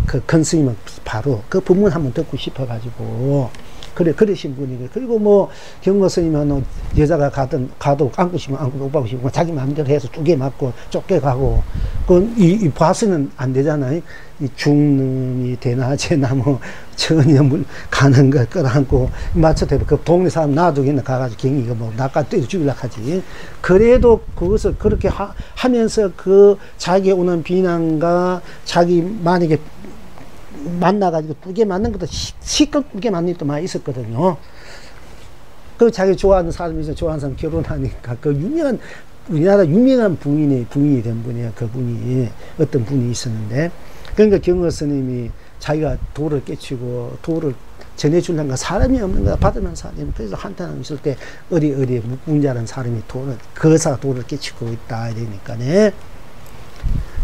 그 큰 스님은 바로 그 법문 한번 듣고 싶어가지고 그러신 분이고, 그리고 뭐, 경거 스님은 여자가 가도 안고 싶으면 안고, 못 받고 싶으면 자기 마음대로 해서 쪼개 맞고, 쫓겨가고, 이 봐서는 안 되잖아요. 이 죽는이 되나, 쟤나 뭐, 전혀 가는 거 끌어안고, 맞춰대로 그 동네 사람 놔두기는 가가지고 경이가 뭐, 낚아 때려 죽이려고 하지. 그래도 그것을 그렇게 하면서 그 자기 오는 비난과 자기 만약에 만나가지고 두개 맞는 것도 시컷 두개 맞는 것도 많이 있었거든요. 그 자기 좋아하는 사람이 있어 좋아하는 사람 결혼하니까 그 유명한 우리나라 유명한 부인이 된 분이야. 그분이 어떤 분이 있었는데 그러니까 경허 스님이 자기가 도를 깨치고 도를 전해주려니까 사람이 없는 거야. 받으면 사람이. 그래서 한탄 있을 때 어디 묵군자라는 사람이 거사가 도를 깨치고 있다 이러니까네.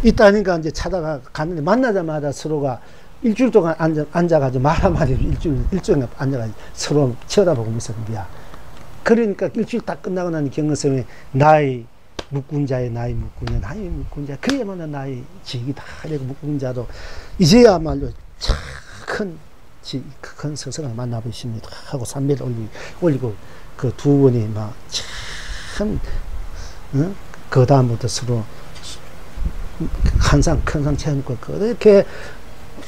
있다니까 이제 찾아가 갔는데 만나자마자 서로가 일주일 동안 앉아가지고 말 한마디 일주일 앉아가지고 서로 쳐다보고 있었는 거야. 그러니까 일주일 다 끝나고 나니 경허스님이 나의 묵군자의 나의 묵군자 그야말로 나의 지기다. 그리고 묵군자도 이제야말로 큰 스승을 만나보십니다 하고 삼배를 올리고 그 두 분이 막 참 그 다음부터 서로 한상 큰상 채워놓고 그렇게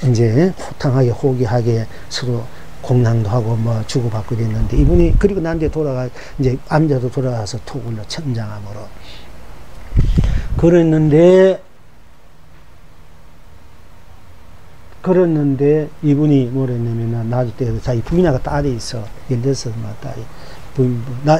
이제 호탕하게 호기하게 서로 공양도 하고 뭐 주고받고 됐는데, 이분이 그리고 난 뒤에 이제 암자도 돌아가서 토굴로 천장암으로 그랬는데 이분이 뭐랬냐면은 나중에 때 자기 부인하고 딸이 있어. 16살 딸이.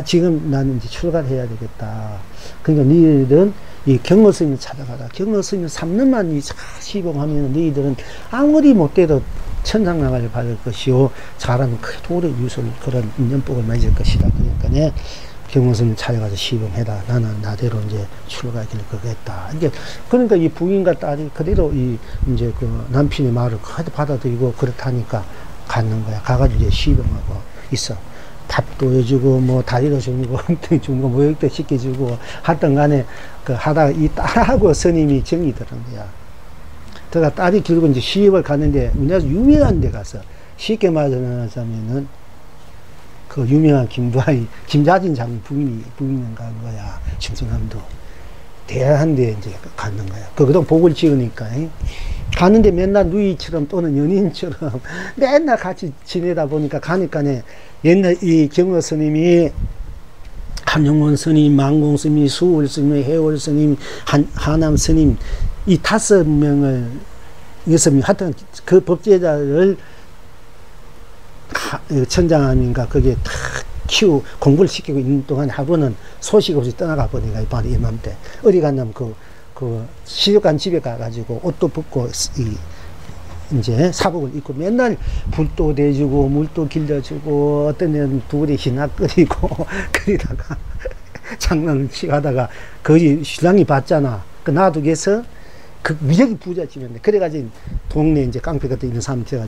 지금 나는 이제 출가를 해야 되겠다. 그러니까 너희들은 이 경로 스님을 찾아가라. 경로 스님 3년만 이 시봉하면 너희들은 아무리 못돼도 천상나가를 받을 것이요, 잘하면 크게 도래 유술 그런 인연복을 맺을 것이다. 그러니까 경로 스님 찾아가서 시봉해라. 나는 나대로 이제 출가길 거겠다. 그러니까 이 부인과 딸이 그대로 이제 그 남편의 말을 받아들이고 그렇다니까 갔는 거야. 가가지고 이제 시봉하고 있어. 밥도 해주고 뭐 다리도 주고 엉덩이 주고 모욕도 시켜주고 하여튼 간에 그 하다가 이 딸하고 스님이 정이 들은 거야. 그러니까 딸이 결국 이제 시집을 갔는데 우리나라 유명한 데 가서 쉽게 말하자면은 그 유명한 김자진 장군 부인은 간 거야. 충청남도 대한 데 이제 갔는 거야. 그동안 복을 지으니까 가는데 맨날 누이처럼 또는 연인처럼 맨날 같이 지내다 보니까 가니까네 옛날 이 경어 스님이 한용원 스님, 망공 스님, 수월 스님, 해월 스님, 하남 스님 이 5명을 6명 하여튼 그 법제자를 천장암인가 거기에 다 공부를 시키고 있는 동안 하루는 소식 없이 떠나가 버리니까 바로 이맘때 어디 갔냐면 그 시집간 집에 가가지고 옷도 벗고 이제 사복을 입고 맨날 불도 대주고 물도 길려주고 어떤 애는 둘이 희낙거리고 그러다가 장난을 치다가 거기 신랑이 봤잖아. 그 놔두게서 그 무지하게 부잣집인데 그래가지고 동네 이제 깡패 같은 있는 사람한테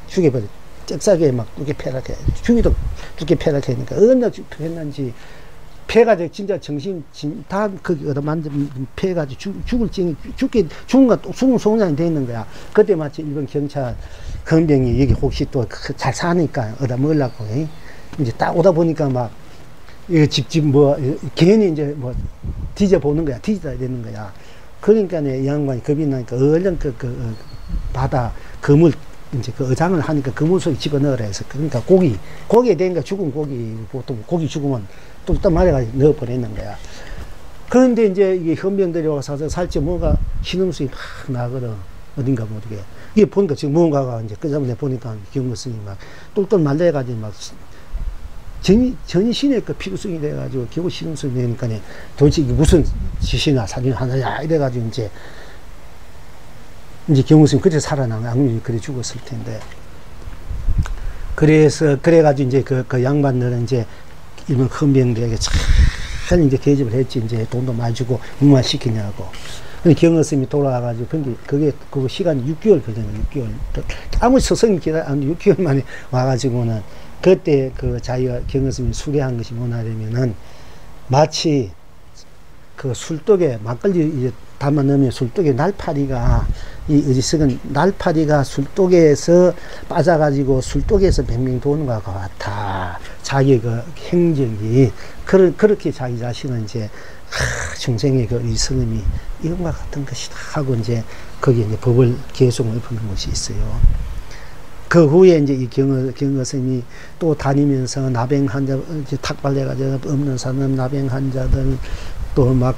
죽여버려. 쩍싸게 막 두개 패락해. 죽이도 두개 패락하니까 얼마나 했는지 패가지고 진짜 정신 다 거기 얻어 만든 패가지고 죽은 거 또 죽은 소년이 돼 있는 거야. 그때 마치 일본 경찰 헌병이 여기 혹시 또 잘 사니까 얻어 먹으려고 이제 딱 오다 보니까 막 집집 뭐 괜히 이제 뭐 뒤져보는 거야. 뒤져야 되는 거야. 그러니까 이 양반이 겁이 나니까 얼른 그 바다 그물 이제 그 어장을 하니까 그물 속에 집어넣으라 해서 그러니까 고기에 대니까 죽은 고기 보통 고기 죽으면 또 말해가지고 넣어버리는 거야. 그런데 이제 이게 헌병들이 와서 살짝 뭔가 신음수이 막 나거든. 어딘가 모르게. 이게 보니까 지금 뭔가가 이제 끄자마자 보니까 경무스님이 막 똘똘 말려가지고 막 전신에 그 피부성이 돼가지고 겨우 신음수이 내니까 도대체 이게 무슨 짓이나 사진 하나냐 이래가지고 이제 경무스님 그래 살아나면 악물이 그래 죽었을 텐데. 그래가지고 이제 그 양반들은 이제 일본 헌병들에게 잘 이제 계집을 했지. 이제 돈도 많이 주고 무마 시키냐고. 근데 경허스님이 돌아와가지고 그게 그 시간이 6개월 걸렸네. 6개월. 아무 스승이 기다려 6개월 만에 와가지고는 그때 그 자기가 경허스님이 수레한 것이 뭐냐면은 마치 그 술독에 막걸리 이제 담아 넣으면 술독에 날파리가 어디서건 날파리가 술독에서 빠져가지고 술독에서 뱅뱅 도는 것과 같아. 자기 그 행적이 그렇게 자기 자신은 이제 중생의 그 이 스님이 이런과 같은 것이다 하고 이제 거기에 이제 법을 계속 읊는 것이 있어요. 그 후에 이제 이 경허 스님이 또 다니면서 나병 환자 이제 탁발려가지고 없는 사람 나병 환자들 또 막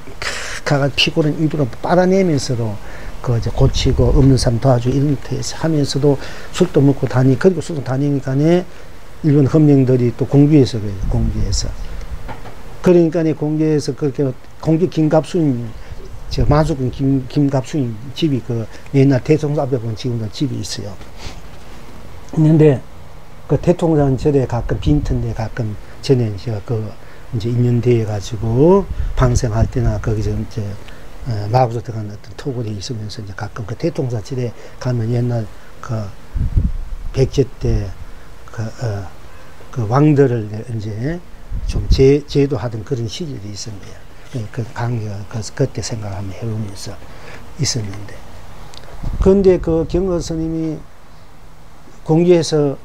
가가 피고는 입으로 빨아내면서도 그 이제 고치고 없는 사람 도와주고 이런 데 하면서도 술도 먹고 그리고 술도 다니니까네 일본 헌병들이 또 공주에서 그래요. 공주에서. 그러니까 공주에서 그렇게 공주 김갑수님 저 마주군 김갑수님 집이 그 옛날 대통령 앞에 보면 지금도 집이 있어요. 있는데 그 대통령 절에 가끔 빈틈에 가끔 전에 제가 그 이제 인연대회 가지고 방생할 때나 거기서 이제 마구서 들어간 어떤 토굴이 있으면서 이제 가끔 그 대통사 절에 가면 옛날 그 백제 때 그 왕들을 이제 좀 제도하던 그런 시절이 있었네요. 그 강의가 그때 생각을 한번 해보면서 있었는데. 그런데 그 경허 스님이 공주에서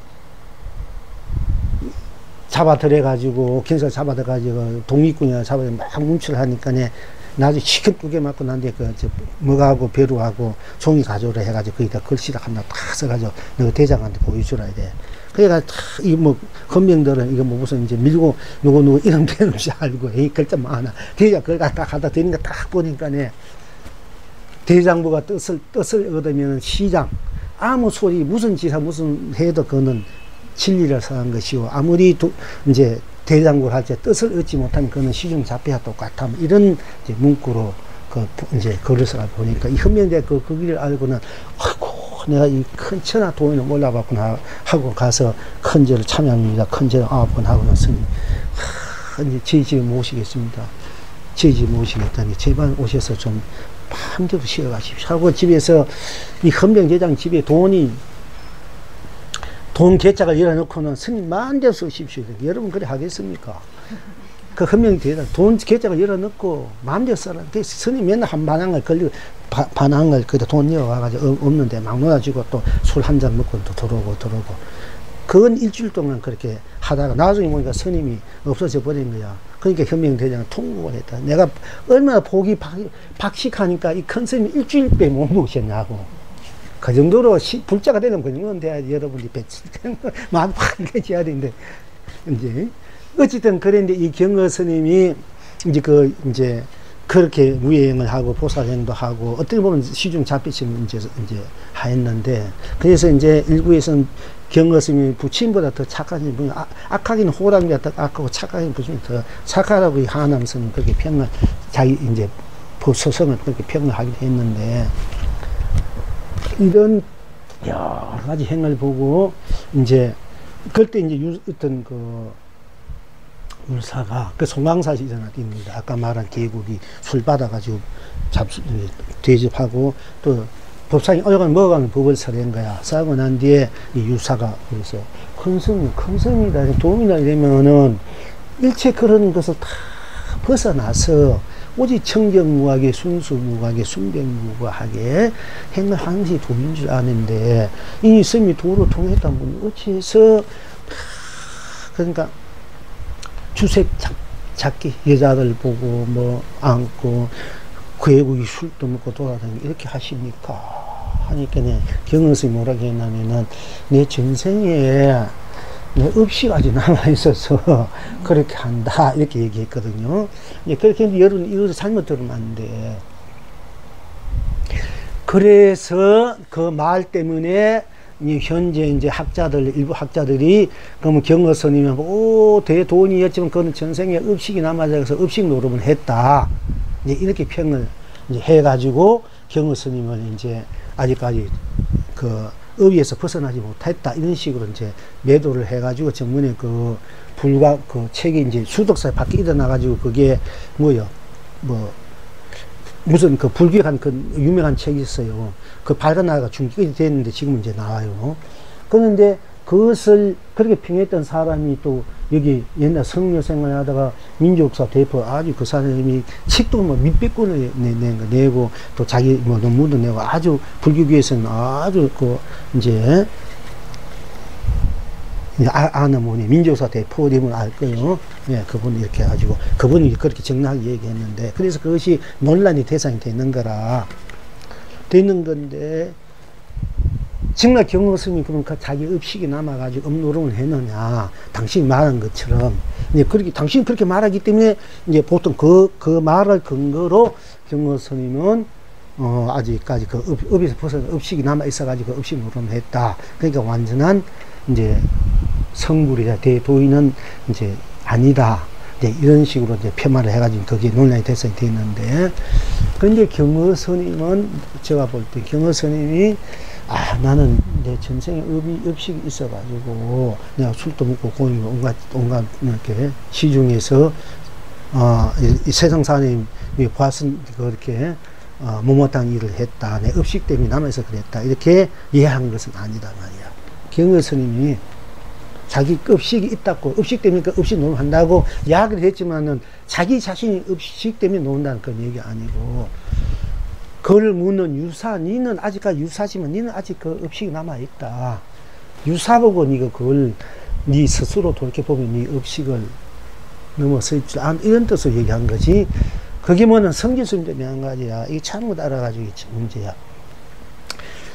잡아들여가지고, 경찰 잡아들여가지고, 독립군이나 잡아들여 막 뭉치를 하니까, 나중에 치킨 2개 맞고 난데, 먹하고 벼루하고 종이 가져오라 해가지고, 거기다 글씨를 하나 탁 써가지고, 너 대장한테 보여주라 돼. 그래가 이 헌병들은 이거 무슨 이제 밀고, 누구 이름 대는지 알고, 이 글자 많아. 대장 그걸 갖다 드리는 거 딱 보니까, 대장부가 뜻을 얻으면 시장, 아무 소리, 무슨 지사, 무슨 해도 그거는 진리를 사는 것이고, 아무리 이제 대장부를 할 때 뜻을 얻지 못하면 그거는 시중 잡혀야 똑같아. 이런 이제 문구로 이제 글을 써가 보니까 이 헌병대 그 길을 알고는, 아이고, 내가 이 큰 천하 도인을 몰라봤구나 하고 가서 큰절을 참여합니다. 큰절 9번 하고는 스님, 이제 저희 집에 모시겠습니다. 저희 집에 모시겠다니, 제발 오셔서 좀 밤새도 쉬어 가십시오 하고 집에서 이 헌병대장 집에 돈 계좌를 열어놓고는 스님 마음대로 쓰십시오. 여러분 그래 하겠습니까? 그 헌병대장 돈 계좌를 열어놓고 마음대로 써라. 스님 맨날 한 반항을 걸리고 반항을 거기다 돈 넣어가지고 없는데 막 놀아주고 또 술 한 잔 먹고 또 들어오고 그건 일주일 동안 그렇게 하다가 나중에 보니까 스님이 없어져 버린 거야. 그러니까 헌병대장은 통곡을 했다. 내가 얼마나 복이 박식하니까 이 큰 스님이 일주일째 못 모셨냐고. 그 정도로 불자가 되는 그 정도는 돼야지 여러분이 마음 확 깨져야 되는데, 이제, 어쨌든 그랬는데 이 경허 스님이 이제 그렇게 무예행을 하고 보살행도 하고 어떻게 보면 시중 잡히신 이제 하였는데, 그래서 이제 일부에서는 경허 스님이 부친보다 더 착하신 분이, 악하기는 호랑이가 더 악하고 착하기는 부친이 더 착하다고 이 하남 스님 그렇게 평을, 자기 이제 법소성을 그렇게 평을 하기도 했는데, 이런 여러 가지 행을 보고, 이제, 그때 이제 어떤 울사가, 송강사시잖아입니다. 아까 말한 계곡이 술 받아가지고 대접하고, 또 법상이 어여간 먹어가는 법을 설한 거야. 싸고 난 뒤에 이 유사가, 그래서 큰 성이다. 도움이나 이러면은 일체 그런 것을 다 벗어나서 오직 청정무하게, 순수무하게, 순백무하게 행을 하는 것이 도인 줄 아는데, 이 스님이 도로 통했던 분이 어찌해서, 그러니까 주색 잡기, 여자들 보고 뭐 안고 괴국이 술도 먹고 돌아다니고 이렇게 하십니까? 하니까 경허 스님이 뭐라고 했냐면은, 내 전생에 업시가 아직 남아있어서 그렇게 한다 이렇게 얘기했거든요. 그렇게 했는데 여러분 이것을 잘못 들으면 안 돼. 그래서 그 말 때문에 현재 이제 일부 학자들이 그러면 경허 스님이 대도인이었지만 그거는 전생에 업식이 남아서 업식 노름을 했다, 이제 이렇게 평을 이제 해가지고 경허 스님을 이제 아직까지 의에서 벗어나지 못했다, 이런 식으로 이제 매도를 해가지고 정문에 책이 이제 수덕사에 밖에 일어나가지고 그게 무슨 불교한 유명한 책이 있어요. 발간하다가 중기까지 됐는데 지금은 이제 나와요. 그런데 그것을 그렇게 평했던 사람이 또 여기 옛날 성녀 생활하다가 민족사 대표 아주 그 사람이 책도 몇백 권을 내고 또 자기 논문도 내고 아주 불교계에서는 아주 이제 아는 분이 민족사 대표님을 알 거예요. 예, 그분이 이렇게 해가지고 그분이 그렇게 정확하게 얘기했는데, 그래서 그것이 논란이 대상이 되는 건데, 정말 경허 스님이 그러니까 자기 업식이 남아가지고 업노름을 했느냐, 당신이 말한 것처럼, 이제 당신이 그렇게 말하기 때문에 이제 보통 그 말을 근거로 경허 스님은 아직까지 업에서 벗어나 업식이 남아 있어가지고 업식 노름을 했다. 그러니까 완전한 이제 성불이다, 대도인은 이제 아니다, 이제 이런 식으로 이제 폄하를 해가지고 그게 논란이 대상이 됐는데, 그런데 경허 스님은 제가 볼 때 경허 스님이 나는 내 전생에 업식이 있어가지고 내가 술도 먹고 고기도 온갖 이렇게 시중에서 이 세상 사람이 봤은 그렇게 못못한 일을 했다, 내 업식 때문에 남아서 그랬다, 이렇게 이해한 것은 아니다 말이야. 경허 스님이 자기 업식이 있다고, 업식 때문에 업식 논한다고 이야기를 했지만은 자기 자신이 업식 때문에 논다는 그런 얘기 아니고, 그걸 묻는 유사, 니는 아직까지 유사지만 니는 아직 그 업식이 남아있다. 유사 보고 니가 그걸 네 스스로 돌이켜보면 네 업식을 넘어설 줄 안, 이런 뜻으로 얘기한 거지. 그게 뭐는 성질스러운데 한 가지야. 이게 잘못 알아가지고 문제야.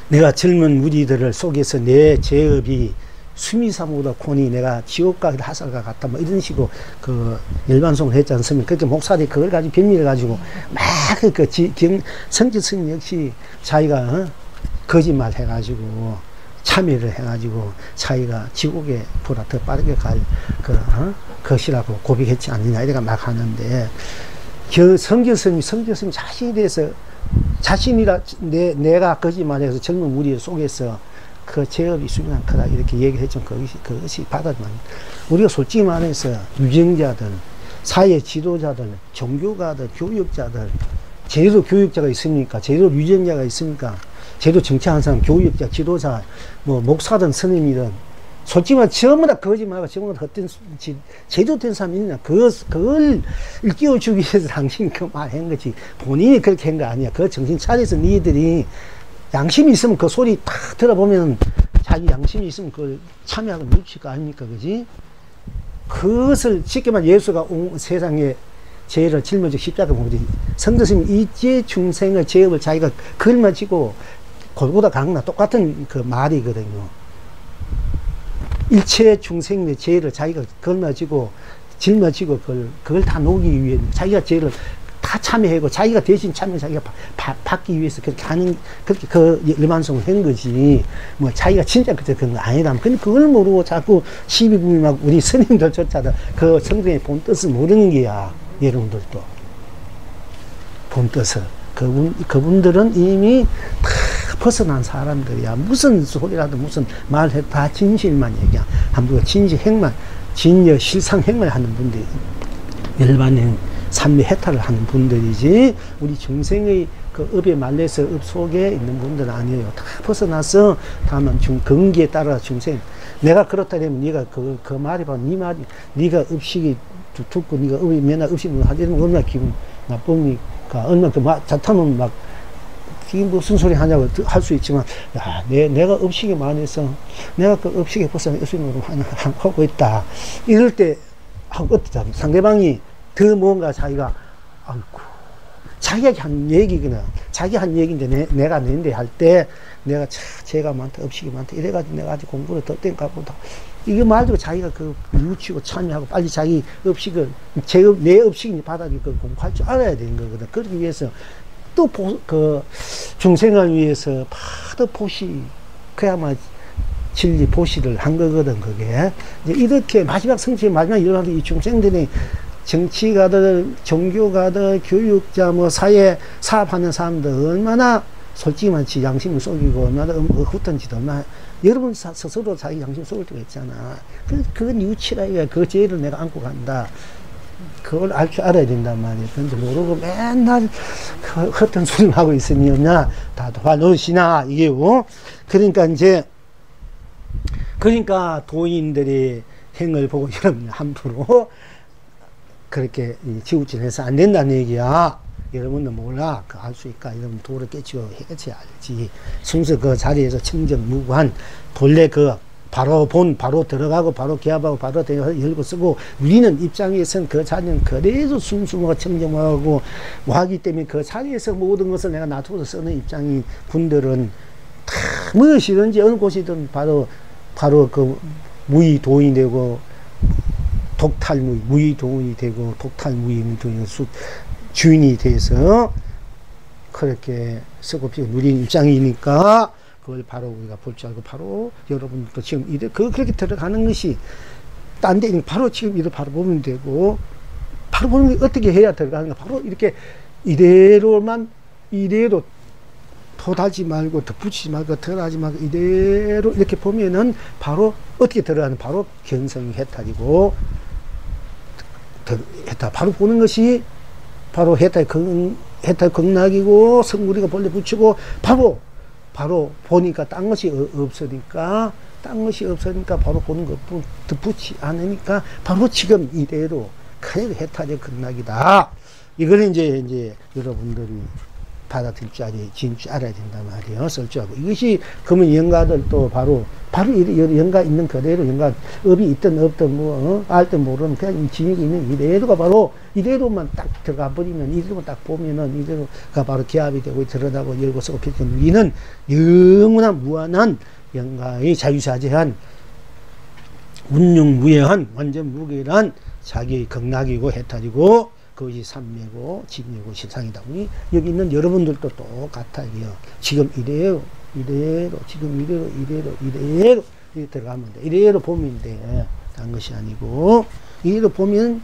내가 젊은 무리들을 속에서 내 제업이 수미사보다 콘이 내가 지옥과 하살과 같다 뭐 이런 식으로 그 일반송을 했지 않습니까? 그렇게 목사들이 그걸 가지고 변미를 가지고 막 그 성질스님 역시 자기가 거짓말 해가지고 참여를 해가지고 자기가 지옥에 보다 더 빠르게 갈 것이라고 고백했지 않느냐 이래가 막 하는데, 성경스님이 자신에 대해서 자신이라 내가 거짓말해서 젊은 무리 속에서 그 제업이 수명한 크다 이렇게 얘기를 했죠. 그것이 받아들만. 우리가 솔직히 말해서 유정자들, 사회 지도자들, 종교가들, 교육자들, 제대로 교육자가 있습니까? 제대로 유정자가 있습니까? 제대로 정치하는 사람, 교육자, 지도자, 뭐 목사든 스님이든 솔직히 말 전부 다 거짓말하고 전부 다 헛된 제대로 된 사람이 있냐? 그걸 일깨워주기 위해서 당신이 그 말 한 거지. 본인이 그렇게 한 거 아니야. 그 정신 차려서 니들이 양심이 있으면 그 소리 딱 들어보면 자기 양심이 있으면 그걸 참여하고 묻힐 거 아닙니까? 그지? 그것을 쉽게 말해 예수가 온 세상에 죄를 짊어지고 십자가 보지. 성도스님이 이제 중생의 죄업을 자기가 걸머지고 골고다 강나 똑같은 그 말이거든요. 일체 중생의 죄를 자기가 걸머지고 짊어지고 그걸 다 놓기 위해 자기가 죄를 다 참여하고 자기가 대신 참여 자기가 받기 위해서 그렇게 하는, 그렇게 그 일반성을 한 거지. 뭐 자기가 진짜 그런 거 아니라면. 근데 그걸 모르고 자꾸 시비분이 막 우리 스님들조차도 그 성경의 본 뜻을 모르는 게야. 여러분들도. 본 뜻을. 그분들은 이미 다 벗어난 사람들이야. 무슨 소리라도 무슨 말해도 다 진실만 얘기야. 함부로 진실행만, 진여 실상행만 하는 분들이 일반행 삼미 해탈을 하는 분들이지, 우리 중생의 그 업에 말려서 업 속에 있는 분들은 아니에요. 다 벗어나서 다만 근기에 따라 중생. 내가 그렇다면 네가 그 말이 바로 네 말이, 네가 업식이 죽고 네가 업이 맨날 업식을 하려면 얼마나 기분 나쁩니까? 얼마나 그 자타는 막 이게 무슨 소리 하냐고 할 수 있지만, 야, 내가 업식이 많아서 내가 그 업식에 벗어나 업식으로 하고 있다. 이럴 때 하고 어떠자 상대방이 더 뭔가 자기가, 아이고, 자기가 한 얘기구나. 자기 한 얘기인데 내가 낸데 할 때 내가 죄가 많다, 업식이 많다. 이래가지고 내가 아직 공부를 더 땡까 보다. 이거 말고 자기가 그 뉘우치고 참여하고 빨리 자기 업식을, 내 업식이 받아들이 그 공부할 줄 알아야 되는 거거든. 그러기 위해서 또 중생을 위해서 파도 보시, 그야말로 진리 보시를 한 거거든, 그게. 이제 이렇게 마지막 성취의 마지막 일어나는 이 중생들이 정치가들, 종교가들, 교육자, 뭐 사회 사업하는 사람들 얼마나 솔직히 말치 양심을 속이고 얼마나 헛던지도 얼마나 여러분 스스로 자기 양심 속을 때가 있잖아. 그거 뉘우치라 이거야. 그 죄를 내가 안고 간다. 그걸 알 줄 알아야 된단 말이야. 그런데 모르고 맨날 헛된 소리를 하고 있으니 없냐? 다 도와놓으시나? 이게 그러니까 도인들의 행을 보고 여러분 함부로 그렇게 지우질해서 안 된다는 얘기야. 여러분도 몰라. 알 수 있까? 여러분 도를 깨치고 해야지 알지. 순서 그 자리에서 청정무관, 본래 바로 들어가고, 바로 기합하고, 바로 열고 쓰고, 우리는 입장에서는 그 자리는 그래도 순수하고 청정하고 하기 때문에 그 자리에서 모든 것을 내가 놔두고 쓰는 입장인 분들은 다 무엇이든지 어느 곳이든 바로 그 무의도인이 되고, 무의도인이 되고, 독탈무의 주인이 돼서 그렇게 쓰고 누리는 입장이니까 그걸 바로 우리가 볼 줄 알고, 바로 여러분들도 지금 그렇게 들어가는 것이 딴 데 바로 지금 이를 바로 보면 되고, 바로 보는 게 어떻게 해야 들어가는가? 바로 이렇게 이대로 덧하지 말고 덧붙이지 말고 덜하지 말고 이대로 이렇게 보면은 바로 어떻게 들어가는, 바로 견성이 해탈이고, 해탈 바로 보는 것이 바로 해탈 극락이고, 성구리가 본래 붙이고, 바로 보니까 딴 것이 없으니까 바로 보는 것 덧붙지 않으니까 바로 지금 이대로 그래 해탈의 극락이다. 이걸 이제 여러분들이 받아들일 줄 알아야 된단 말이에요. 쓸 줄 알고. 이것이, 그러면 영가들도 바로 영가 있는 그대로, 영가, 업이 있든 없든, 알든 모르든, 그냥 지니고 있는 이대로가 바로, 이대로만 딱 들어가 버리면, 이대로만 딱 보면은, 이대로가 바로 기압이 되고, 드러나고, 열고 쓰고, 피고, 우리는 영원한, 무한한, 영가의 자유자재한, 운용무예한, 완전 무결한, 자기의 극락이고, 해탈이고, 그것이 삼매고 진리고 실상이다. 여기 있는 여러분들도 똑같아요. 지금 이대로 지금 이대로 이렇게 들어가면 돼. 이대로 보면 돼. 다른 것이 아니고 이대로 보면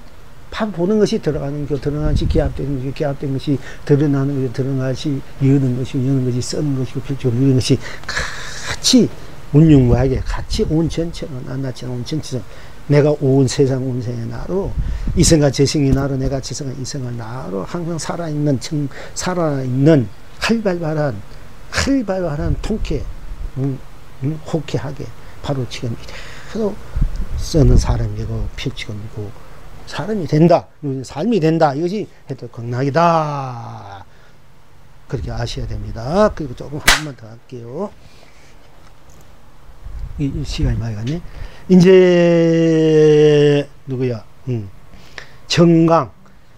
보는 것이 들어가는 거, 드러나는 것이 기압되는 것이, 기압된 것이 드러나는 것이, 드러나는 것이 여는 것이 쓰는 것이고 펼치고 누리는 것이 같이 운용무하게 같이 온 전체는 낱낱이 온 전체는 내가 온 세상 온 생의 나로 이생과 재생의 나로 내가 재생과 이생을 나로 항상 살아있는 활발한 통쾌 호쾌하게 바로 지금 이대로 쓰는 사람이고 펼치고 사람이 된다. 삶이 된다. 이것이 해도 극락이다. 그렇게 아셔야 됩니다. 그리고 조금 한 번만 더 할게요. 이 시간이 많이 갔네. 이제 누구야?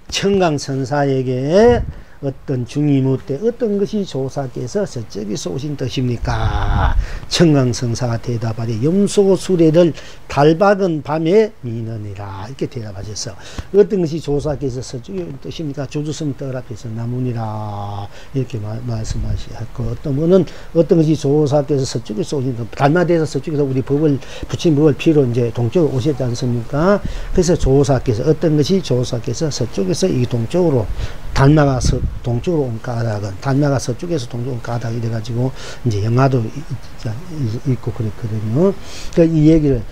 청강선사에게 어떤 중이무 때 어떤 것이 조사께서 저쪽에서 오신 뜻입니까? 청강선사가 대답하되 염소수레를 달박은 밤에 미느니라. 이렇게 대답하셨어. 어떤 것이 조사께서 저쪽에 오신 뜻입니까? 조주성 떡 앞에서 나무니라. 이렇게 말씀하시고, 어떤 분은 어떤 것이 조사께서 서쪽에서 오신 뜻, 달마대에서 서쪽에서 우리 법을 부친 법을 피로 이제 동쪽으로 오셨지 않습니까? 그래서 조사께서 어떤 것이 조사께서 서쪽에서 이 동쪽으로 달마가 동쪽으로 온 까닭은, 달마가 서쪽에서 동쪽으로 온 까닭이 돼가지고, 이제 영화도 있고 그랬거든요. 그러니까 이 얘기를,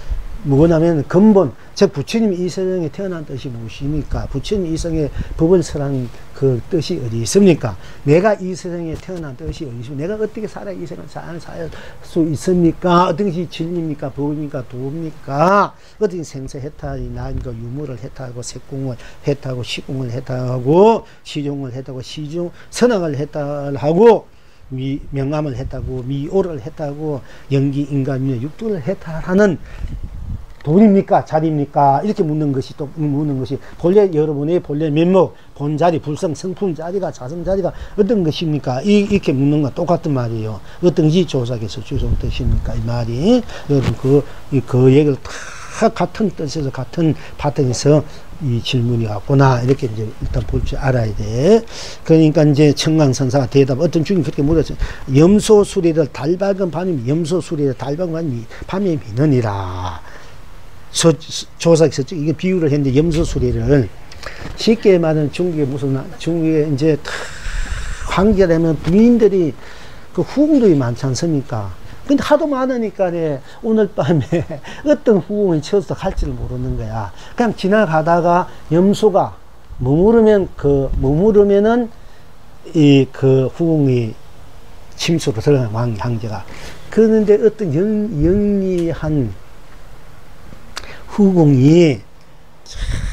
뭐냐면, 근본, 즉, 부처님이 이 세상에 태어난 뜻이 무엇입니까? 부처님이 이 세상에 법을 설한 그 뜻이 어디 있습니까? 내가 이 세상에 태어난 뜻이 어디 있습니까? 내가 어떻게 살아야 이 세상을 잘 살 수 있습니까? 어떤 것이 진리입니까? 법입니까? 도입니까? 어떻게 생사해탈이 난 거 유무를 해탈하고, 색공을 해탈하고, 시공을 해탈하고, 시종을 해탈하고, 선악을 해탈하고, 명암을 해탈하고, 미오를 해탈하고, 연기, 인간미의 육두를 해탈하는 돈입니까? 자리입니까? 이렇게 묻는 것이 본래 여러분의 본래 면목, 본자리, 불성, 성품 자리가, 자성 자리가 어떤 것입니까? 이렇게 묻는 거 똑같은 말이에요. 어떤 것이 조사께서 주소온 뜻입니까? 이 말이. 여러분 그 얘기를 다 같은 뜻에서 같은 파트에서 이 질문이 왔구나. 이렇게 이제 일단 볼 줄 알아야 돼. 그러니까 이제 청강선사가 대답, 어떤 중이 그렇게 물었어요. 염소수레를 달박은 밤에, 염소수레를 달박은 밤에 미느니라. 조사께서 이게 비유를 했는데, 염소수레를 쉽게 말하면 중국에 이제 황제라면 부인들이 그 후궁들이 많지 않습니까? 근데 하도 많으니까 오늘 밤에 어떤 후궁을 쳐서 갈지를 모르는 거야. 그냥 지나가다가 염소가 머무르면은 그 후궁이 침수로 들어간 황제가. 그런데 어떤 영리한 후궁이,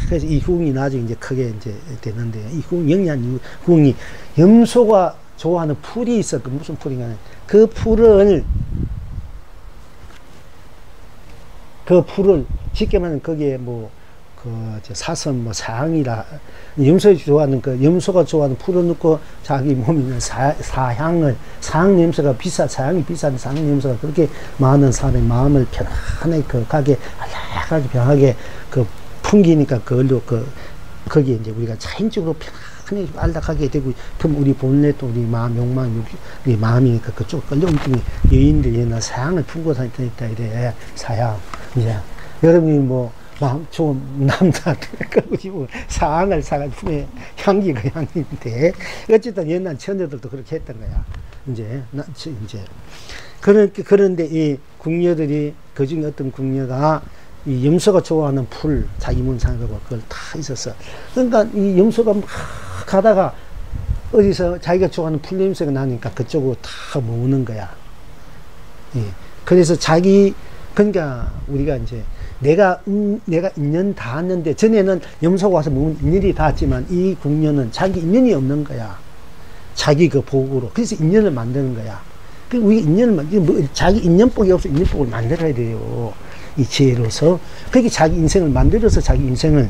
그래서 이 후궁이 나중에 이제 크게 이제 되는데, 이 영리한 후궁이 염소가 좋아하는 풀이 있어. 무슨 풀인가? 그 풀을 쉽게 말하면 거기에 사슴, 사향이라, 염소가 좋아하는 풀을 넣고 자기 몸에 있는 사향 냄새가 사향이 비싼 사향 냄새가 그렇게 많은 사람의 마음을 편안하게 가게, 안락하게 편하게 풍기니까 거기에 이제 우리가 자연적으로 편안하게 안락하게 되고, 그럼 우리 본래 또 우리 마음, 욕망, 우리 마음이니까 그쪽 끌려오기 때문에 여인들이 사향을 품고 다니다 이래, 사향. 이제 여러분이 마음 좋은 남자들 그러고 사항을 사가지고 품에 향기가 향기인데, 어쨌든 옛날 처녀들도 그렇게 했던 거야. 이제 그런데 이 궁녀들이, 그 중에 어떤 궁녀가 이 염소가 좋아하는 풀, 자기 문상하고 그걸 다 있었어. 그러니까 이 염소가 막 가다가 어디서 자기가 좋아하는 풀 냄새가 나니까 그쪽으로 다 모으는 거야. 예. 그래서 그러니까 우리가 이제 내가 인연 닿았는데, 전에는 염소가 와서 먹으면 인연이 닿았지만 이 궁녀는 자기 인연이 없는 거야. 자기 그 복으로. 그래서 인연을 만드는 거야. 그 우리 인연을 뭐 자기 인연복이 없어 인연복을 만들어야 돼요. 이 지혜로서. 그렇게 자기 인생을 만들어서 자기 인생을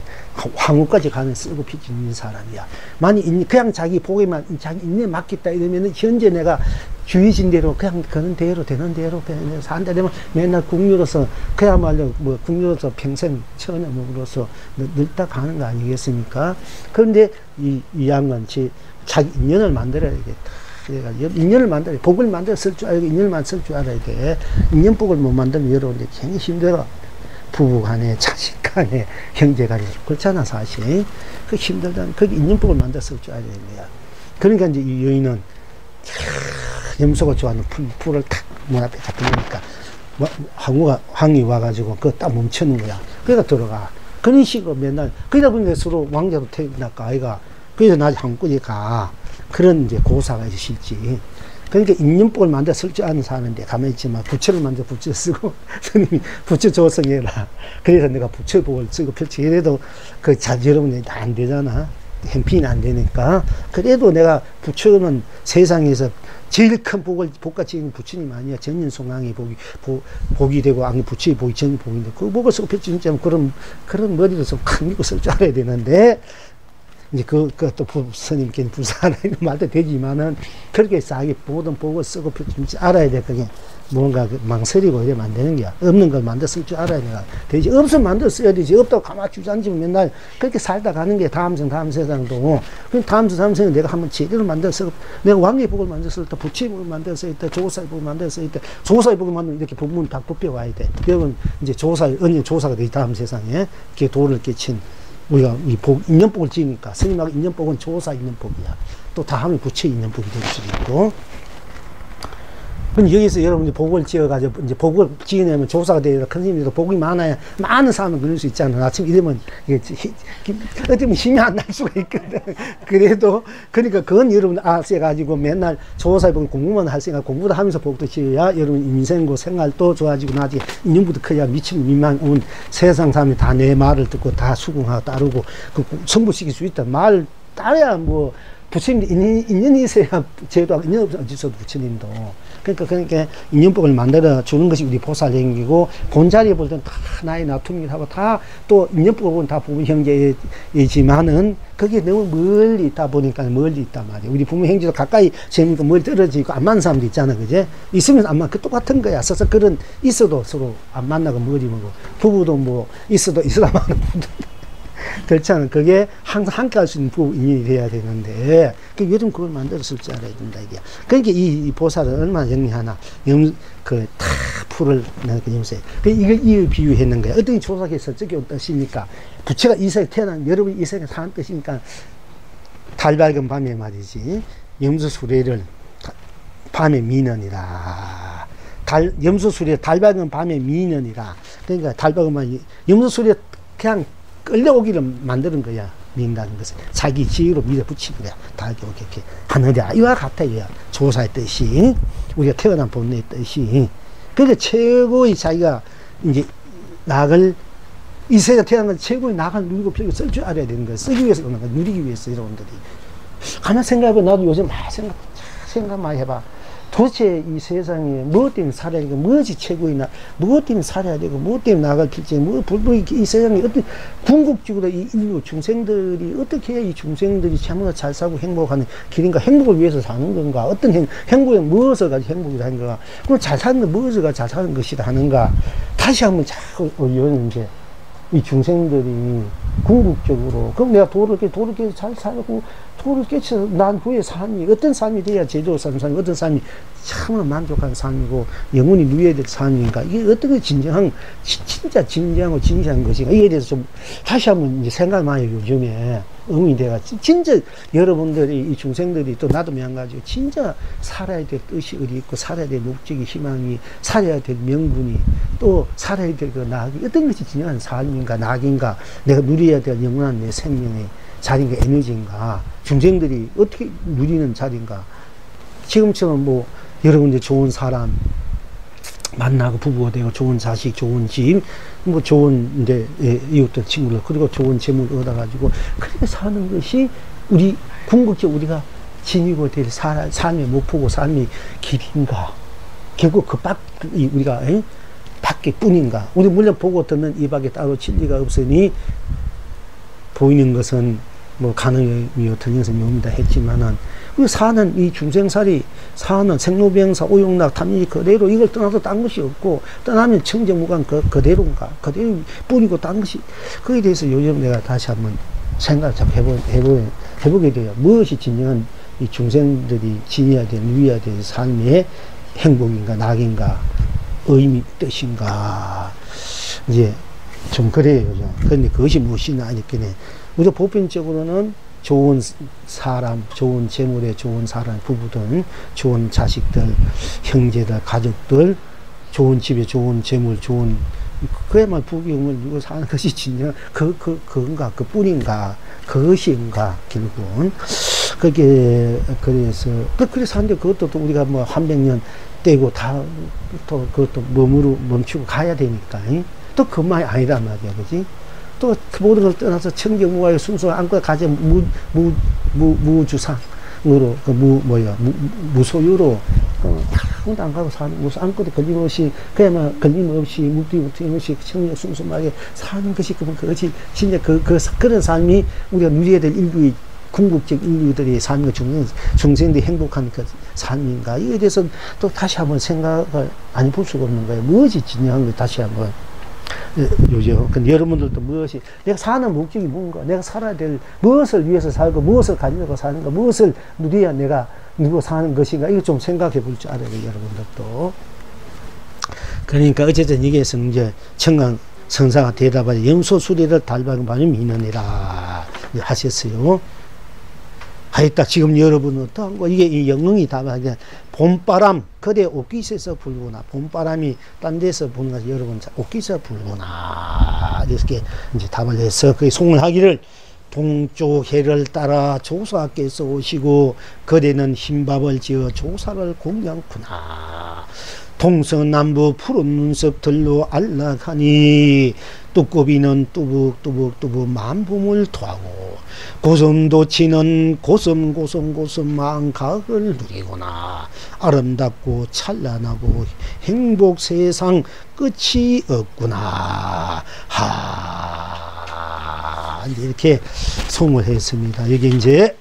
황후까지 가는 쓰고 피지 있는 사람이야. 만약 그냥 자기 복에만 자기 인연에 맡겠다 이러면은 현재 내가 주의진 대로 그냥 그런 대로 되는 대로 그냥 산다 되면 맨날 국류로서 그야말로 뭐 국류로서 평생 처녀목으로서 늙다 가는 거 아니겠습니까? 그런데 이 양은 자기 인연을 만들어야 되겠다. 내가 인연을 만들어야 돼. 복을 만들어 쓸 줄 알고 인연을 쓸 줄 알아야 돼. 인연복을 못 만들면 여러분들 굉장히 힘들어. 부부 간에, 자식 간에, 형제 간에. 그렇잖아, 사실. 그 힘들다는, 그 인연복을 만들어 쓸 줄 알아야 되는 거야. 그러니까 이제 이 여인은, 염소가 좋아하는 풀을 탁 문 앞에 갖다 놓으니까, 황이 와가지고 그거 딱 멈추는 거야. 그러니까 들어가. 그런 식으로 맨날, 그러다 보니까 서로 왕자로 태어날까, 아이가. 그래서 나중에 한국에 가. 그런 이제 고사가 있을지. 그러니까 인연복을 만들어 쓸 줄 아는 사람인데 가만히 있지만 부처를 만들어 부처 쓰고 스님이 부처 조성해라. 그래서 내가 부처복을 쓰고 펼치 이래도 그 여러분이 안 되잖아. 행핀이 안 되니까. 그래도 내가 부처는 세상에서 제일 큰 복같이 있는 부처님 아니야. 전인송왕이 복이 되고 아니 부처의 복이 전인 복인데 그 복을 쓰고 펼치 진짜 그런 머리를 좀 큰 믿고 쓸 줄 알아야 되는데. 이제 그것도 스님께는 불사하는 말도 되지만은, 그렇게 자기 모든 복을 쓰고 알아야 돼. 그게 뭔가 망설이고 이러면 안 되는 거야. 없는 걸 만들어 쓸 줄 알아야 되지. 없으면 만들어 써야 되지. 없다고 가만히 주저앉으면 맨날 그렇게 살다 가는 게 다음 세상도. 그럼 다음 생은 내가 한번 제대로 만들어 써. 내가 왕의 복을 만들어 쓸 때, 부처의 복을 만들어 쓸 때, 조사의 복을 만들어 쓸 때, 조사의 복을 만들면 이렇게 부분 다 뽑혀와야 돼. 여러분, 이제 언제 조사가 되지, 다음 세상에. 이렇게 도를 깨친. 우리가 이 인연복을 지으니까 스님하고 인연복은 조사 인연복이야. 또 다음에 부처 인연복이 될 수도 있고. 그럼 여기서 여러분이 복을 지어가지고 이제 복을 지으려면 조사가 되어야 큰 스님들도 복이 많아야 많은 사람을 그럴 수 있잖아. 아침 이러면 어떻게 보면 힘이 안 날 수가 있거든. 그래도 그러니까 그건 여러분 아세가지고 맨날 조사에 보면 공부만 할 생각 공부도 하면서 복도 지어야 여러분 인생고 생활도 좋아지고 나중에 인연부터 커야 미친 민망 온 세상 사람이 다 내 말을 듣고 다 수긍하고 따르고 그 성부시킬 수 있다. 말 따라야 뭐 부처님도 인연이 있어야 제도 인연 없으면 어디서도 부처님도. 그러니까 인연복을 만들어 주는 것이 우리 보살행위고, 본자리에 볼 때는 다 나의 나툼이라고 다 또 인연복은 다 부모 형제이지만은 그게 너무 멀리 있다 보니까 멀리 있단 말이야. 우리 부모 형제도 가까이 재니까 멀리 떨어지고 안 맞는 사람도 있잖아, 그제? 있으면 안 맞, 그 똑같은 거야. 서서 그런 있어도 서로 안 만나고 머리 먹고, 부부도 뭐 있어도 있으라마는 그렇잖아. 그게 항상 함께 할 수 있는 부부 인연이 돼야 되는데, 요즘 그걸 만들었을 줄 알아야 된다, 이게. 그러니까 이 보살은 얼마나 영리하나. 다 풀을, 염소에. 이걸 비유했는 거야. 어떤 조사해서 저게 어떠십니까? 부처가 이 세상에 태어난, 여러분이 이 세상에 사는 뜻이니까, 달 밝은 밤에 말이지. 염소 수레를 밤에 미는이라. 염소 수레 달 밝은 밤에 미는이라. 그러니까 달 밝은 밤에, 염소 수레 그냥 끌려오기를 만드는 거야. 민다는 것은 자기 지위로 밀어붙이는 거야. 다 이렇게 하늘이야. 이와 같아. 이와 조사의 뜻이, 우리가 태어난 본래의 뜻이. 그러니까 최고의 자기가 이제 낙을, 이 세상에 태어난 최고의 낙을 누리고 펴고 쓸 줄 알아야 되는 거야. 쓰기 위해서 그런 거야. 누리기 위해서. 여러분들이 가만 생각해봐. 나도 요즘 생각 많이 해봐. 도대체 이 세상에 무엇 때문에 살아야 되고, 무엇이 최고이나, 무엇 때문에 살아야 되고, 무엇 때문에 나갈 길지, 이 세상에 어떤, 궁극적으로 이 인류 중생들이 어떻게 해야 이 중생들이 참으로 잘 살고 행복하는 길인가, 행복을 위해서 사는 건가, 어떤 행복에 무엇을 가지고 행복을 하는 건가, 그럼 잘 사는 건 무엇을 가지고 잘 사는 것이다 하는가, 다시 한번 자꾸 이제 이 중생들이 궁극적으로, 그럼 내가 도를 깨서 잘 살고, 도를 깨쳐서 난 후에 삶이, 어떤 삶이 돼야 제대로 사는 삶이, 어떤 삶이 참으로 만족한 삶이고, 영원히 누려야 될 삶인가, 이게 어떤 게 진짜 진정하고 진실한 것인가, 이에 대해서 좀 다시 한번 이제 생각을 많이 요즘에 의문이 돼가, 진짜 여러분들이, 이 중생들이 또 나도 마찬가지고, 진짜 살아야 될 뜻이 어디 있고, 살아야 될 목적이, 희망이, 살아야 될 명분이, 또 살아야 될 그 낙이, 어떤 것이 진정한 삶인가, 낙인가, 내가 누려야 될 영원한 내 생명의 자리인가, 에너지인가, 중생들이 어떻게 누리는 자리인가. 지금처럼 뭐 여러분들 좋은 사람 만나고 부부가 되고, 좋은 자식, 좋은 집, 뭐 좋은 이제 이웃들 친구들, 그리고 좋은 재물 얻어가지고 그렇게 사는 것이 우리 궁극적으로 우리가 지니고 될 삶의 목표고 삶의 길인가? 결국 우리가 밖에 뿐인가? 우리 물론 보고 듣는 이 밖에 따로 진리가 없으니 보이는 것은 뭐 가능이요 틀린 것은 묘입니다 했지만은 그 사는 이 중생살이 사는 생로병사 오용락 탐이 그대로 이걸 떠나서 딴 것이 없고 떠나면 청정무관 그대로인가? 그대로 뿐이고 딴 것이 그에 대해서 요즘 내가 다시 한번 생각을 좀 해보게 돼요. 무엇이 진정한 이 중생들이 지녀야 될 누려야 될 삶의 행복인가 낙인가 의미 뜻인가 이제 좀 그래요. 그런데 그것이 무엇이냐 이렇게 우리가 보편적으로는 좋은 사람, 좋은 재물에 좋은 사람, 부부들, 좋은 자식들, 형제들, 가족들, 좋은 집에 좋은 재물, 좋은 그야말로 부귀영을 누고 사는 것이 진정 그건가 그뿐인가 그것인가 결국은 그게 그래서 하는데 그것도 또 우리가 뭐 한 100년 떼고 다 또 그것도 멈추고 가야 되니까 또 그만이 아니란 말이야, 그지? 또 그 모든 걸 떠나서 청정무화의 순수한 안고 가져 무주상으로 무소유로 아무도 안 가고 사는 무슨 아무것도 걸림없이 그야말로 걸림없이 묵디묵임없이 청정 순수하게 사는 것이 그것이 진짜 그런 삶이 우리가 누려야 될 인류의 궁극적 인류들의 삶과 중생들이 행복한 그 삶인가 이에 대해서 또 다시 한번 생각을 안 해볼 수가 없는 거예요. 무엇이 진정한 걸 다시 한번 요즘 근데 여러분들도 무엇이 내가 사는 목적이 뭔가 내가 살아야 될 무엇을 위해서 살고 무엇을 가지려고 사는가 무엇을 누려야 내가 누리고 사는 것인가 이거 좀 생각해 볼 줄 알아요. 여러분들도 그러니까 어쨌든 여기에서 이제 청강 성사가 대답하자 염소수리를 달박은 밤에 미는이라 하셨어요. 하였다. 지금 여러분은 어떠한 거 이게 이 영흥이 답하냐 봄바람 그대 옷깃에서 불구나 봄바람이 딴 데서 부는 것이 여러분 옷깃에서 불구나 이렇게 이제 답을 해서 그 송을 하기를 동쪽 해를 따라 조사께서 오시고 그대는 흰밥을 지어 조사를 공양구나 동서남북 푸른 눈썹들로 안락하니 뚜꼬비는 뚜북뚜북 만품을 토하고 고섬도치는 고섬 망각을 누리구나 아름답고 찬란하고 행복 세상 끝이 없구나 이렇게 송을 했습니다. 여기 이제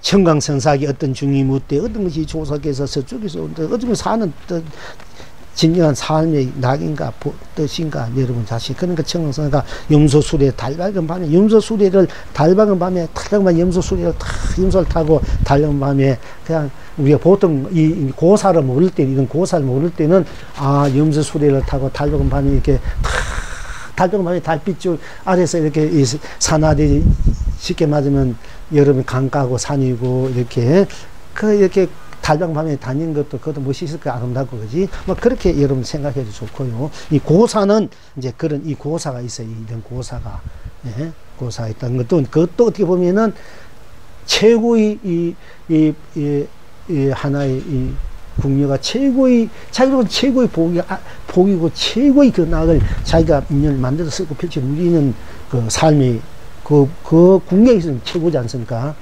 청강선사기 어떤 중이 묻되 어떤 것이 조사께서 서쪽에서 온다 어떤 사는 뜻 진정한 삶의 낙인가 뜻인가 여러분 자신 그러니까 청강선사가 염소수레 달박은 밤에 염소수레를 달박은 밤에 타다만 염소수레를 염소를 타고 달려온 밤에 그냥 우리가 보통 이 고사를 모를 때 이런 고사를 모를 때는 아 염소수레를 타고 달박은 밤에 이렇게 달박은 밤에 달빛 줄 아래서 이렇게 산하들이 쉽게 맞으면 여러분 강가고 산이고 이렇게 이렇게 달방 밤에 다니는 것도 그것도 멋이 있을 거 아름답고 그지 뭐 그렇게 여러분 생각해도 좋고요. 이 고사는 이제 그런 이 고사가 있어요. 이런 고사가 고사가 있다는 것도 그것도 어떻게 보면은 최고의 이 하나의 이 궁녀가 자기로는 최고의 복이고 최고의 그 낙을 자기가 인연을 만들어 쓰고 펼쳐 누리는 그 삶의 그 궁녀에 있으면 최고지 않습니까?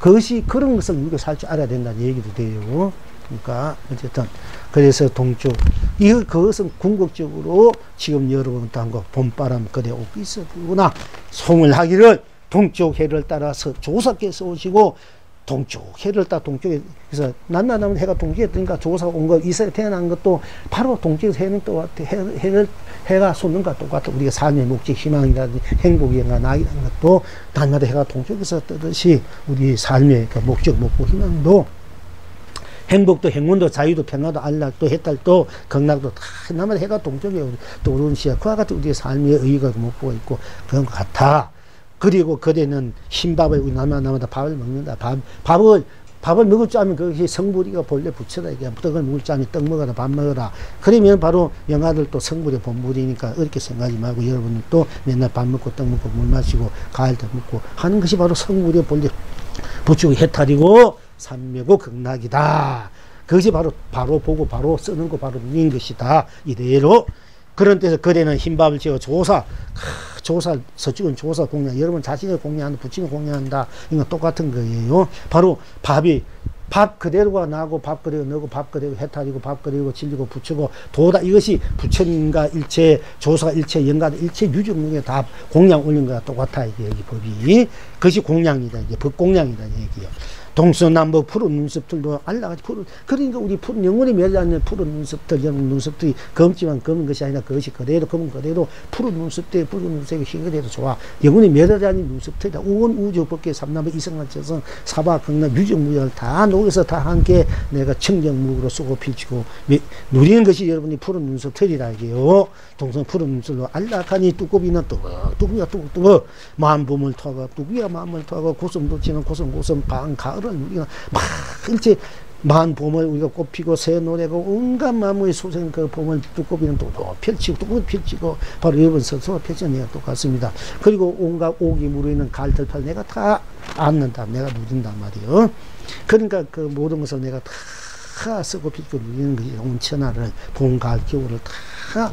그것이 그런 것을 우리가 살 줄 알아야 된다는 얘기도 돼요. 그러니까 어쨌든 그래서 동쪽 그것은 궁극적으로 지금 여러분도 한 거 봄바람 그대 옷깃에서 불구나 송을 하기를 동쪽 해를 따라서 조사께서 오시고 동쪽 해를 따라 동쪽에 그래서 난나나면 해가 동쪽에 뜨니까 조사가 온 거 이스라엘 태어난 것도 바로 동쪽에서 해는 또 해가 솟는 것과 똑같아. 우리가 삶의 목적 희망이라든지 행복이나 낙이라는 것도 날마다 해가 동쪽에서 뜨듯이 우리 삶의 그 목적 희망도 행복도 행운도 자유도 평화도 안락도 해탈도 극락도 다 날마다 해가 동쪽에 떠오르는 시야 그와 같은 우리의 삶의 의의가 목표가 있고 그런 것 같아. 그리고 그대는 흰밥을 우리 날마다 밥을 먹는다. 밥을 먹을 줄 알면 그것이 성불이가 본래 부처다. 떡을 먹을 줄 알면 떡 먹어라 밥 먹어라. 그러면 바로 영아들도 성불의 본물이니까 어렵게 생각하지 말고 여러분도 맨날 밥 먹고 떡 먹고 물 마시고 과일도 먹고 하는 것이 바로 성불의 본래 부처의 해탈이고 삼매고 극락이다. 그것이 바로 보고 바로 쓰는 거 바로 는 것이다. 이대로 그런 데서 그대는 흰밥을 지어 조사 조사, 서쪽은 조사 공양, 여러분 자신의 공양한다, 부친을 공양한다. 이건 똑같은 거예요. 바로 밥 그대로가 나고, 밥 그대로 넣고, 밥 그대로 해탈이고, 밥 그대로 진리고, 부처고, 도다. 이것이 부처님과 일체, 조사가 일체, 영가도 일체 유정능에 다 공양 올린 거랑 똑같아. 이게 여기 법이. 그것이 공양이다. 이게 법공양이다. 얘기예요. 동서남북 푸른 눈썹들도 알라가지 푸른, 그러니까 우리 푸른 영원히 멸리하는 푸른 눈썹들, 영원 눈썹들이 검지만 검은 것이 아니라 그것이 그대로 검은 그대로 푸른 눈썹들, 푸른 눈썹이 흰 그대로 좋아. 영원히 멸하자는 눈썹들이다. 온 우주 법계 삼남의 이성한처선 사바 극락 유정무열 다 녹여서 다 함께 내가 청정무구로 쓰고 필치고 누리는 것이 여러분이 푸른 눈썹들이라 이게요. 동서 푸른 눈썹로 알락하니 뚜껑이는 뚜껑이가 뚜껑 마음 봄을 타고 뚜껑이가 마음을 타고 고슴도 치는 고슴 가을을 우리가 막 일제 만 봄을 우리가 꽃피고 새 노래고 온갖 마음의 소생 그 봄을 뚜껑이는 또 펼치고 뚜껑을 펼치고 바로 여러분 스스로 펼치는 내가 똑같습니다. 그리고 온갖 오기 무르이는 갈들팔 내가 다 안는다. 내가 누린단 말이에요. 그러니까 그 모든 것을 내가 다 쓰고 펼치고 누리는 것이 온 천하를 봄 가을 겨울을 다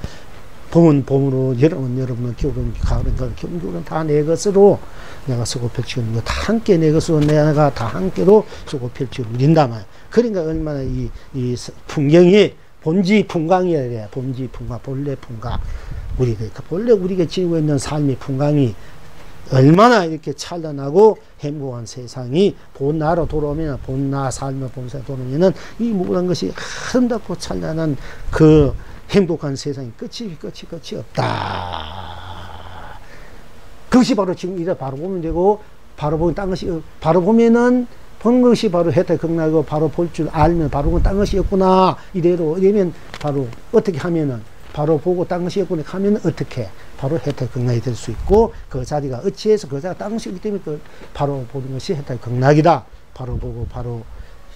봄은 봄으로, 여러분은 겨울은 가을은 겨울은 다 내 것으로 내가 쓰고 펼치는 거 다 함께 내 것으로 내가 다 함께로 쓰고 펼치고 누린단 말이야. 그러니까 얼마나 이 풍경이 본지 풍광이야. 그래. 본지 풍광, 본래 풍광. 본래 우리가 지니고 있는 삶의 풍광이 얼마나 이렇게 찬란하고 행복한 세상이 본나로 돌아오면, 본나 삶의 본사에 돌아오면은 이 모든 것이 아름답고 찬란한 그 행복한 세상이 끝이 없다. 그것이 바로 지금 이래 바로 보면 되고, 바로 보면 딴 것이, 바로 보면은 본 것이 바로 혜택 극락이고, 바로 볼 줄 알면 바로 본 딴 것이었구나. 이러면 바로 어떻게 하면은, 바로 보고 딴 것이었구나 하면은 어떻게 바로 혜택 극락이 될 수 있고, 그 자리가 어찌해서 그 자리가 딴 것이기 때문에 그 바로 보는 것이 혜택 극락이다. 바로 보고 바로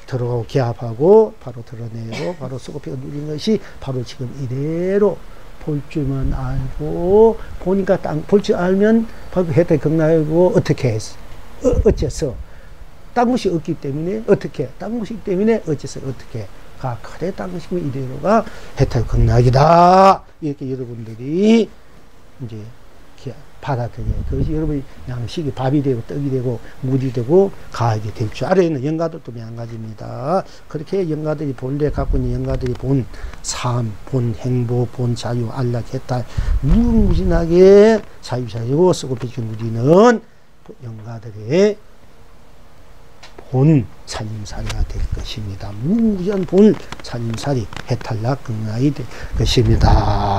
들어가고 기합하고 바로 드러내고 바로 쓰고 피가 누린 것이 바로 지금 이대로 볼 줄만 알고 보니까 볼 줄 알면 바로 혜택 극락이고 어떻게 했어? 어째서? 딴 것이 없기 때문에 어떻게? 딴 것이기 때문에 어째서 어떻게? 그래 딴 것이면 이대로가 혜택 극락이다. 이렇게 여러분들이 이제 받아들여요. 그것이 여러분이 양식이 밥이 되고 떡이 되고 물이 되고 가학이 될 줄 알아야 있는 영가들도 마찬가지입니다. 그렇게 영가들이 본래 갖고 있는 영가들이 본 삶, 본 행복, 본 자유, 안락했다. 무궁무진하게 자유자유고 쓰고 비추는 우리는 영가들의 본 살림살이가 될 것입니다. 무궁무진한 본 살림살이 해탈락 극락이 될 것입니다.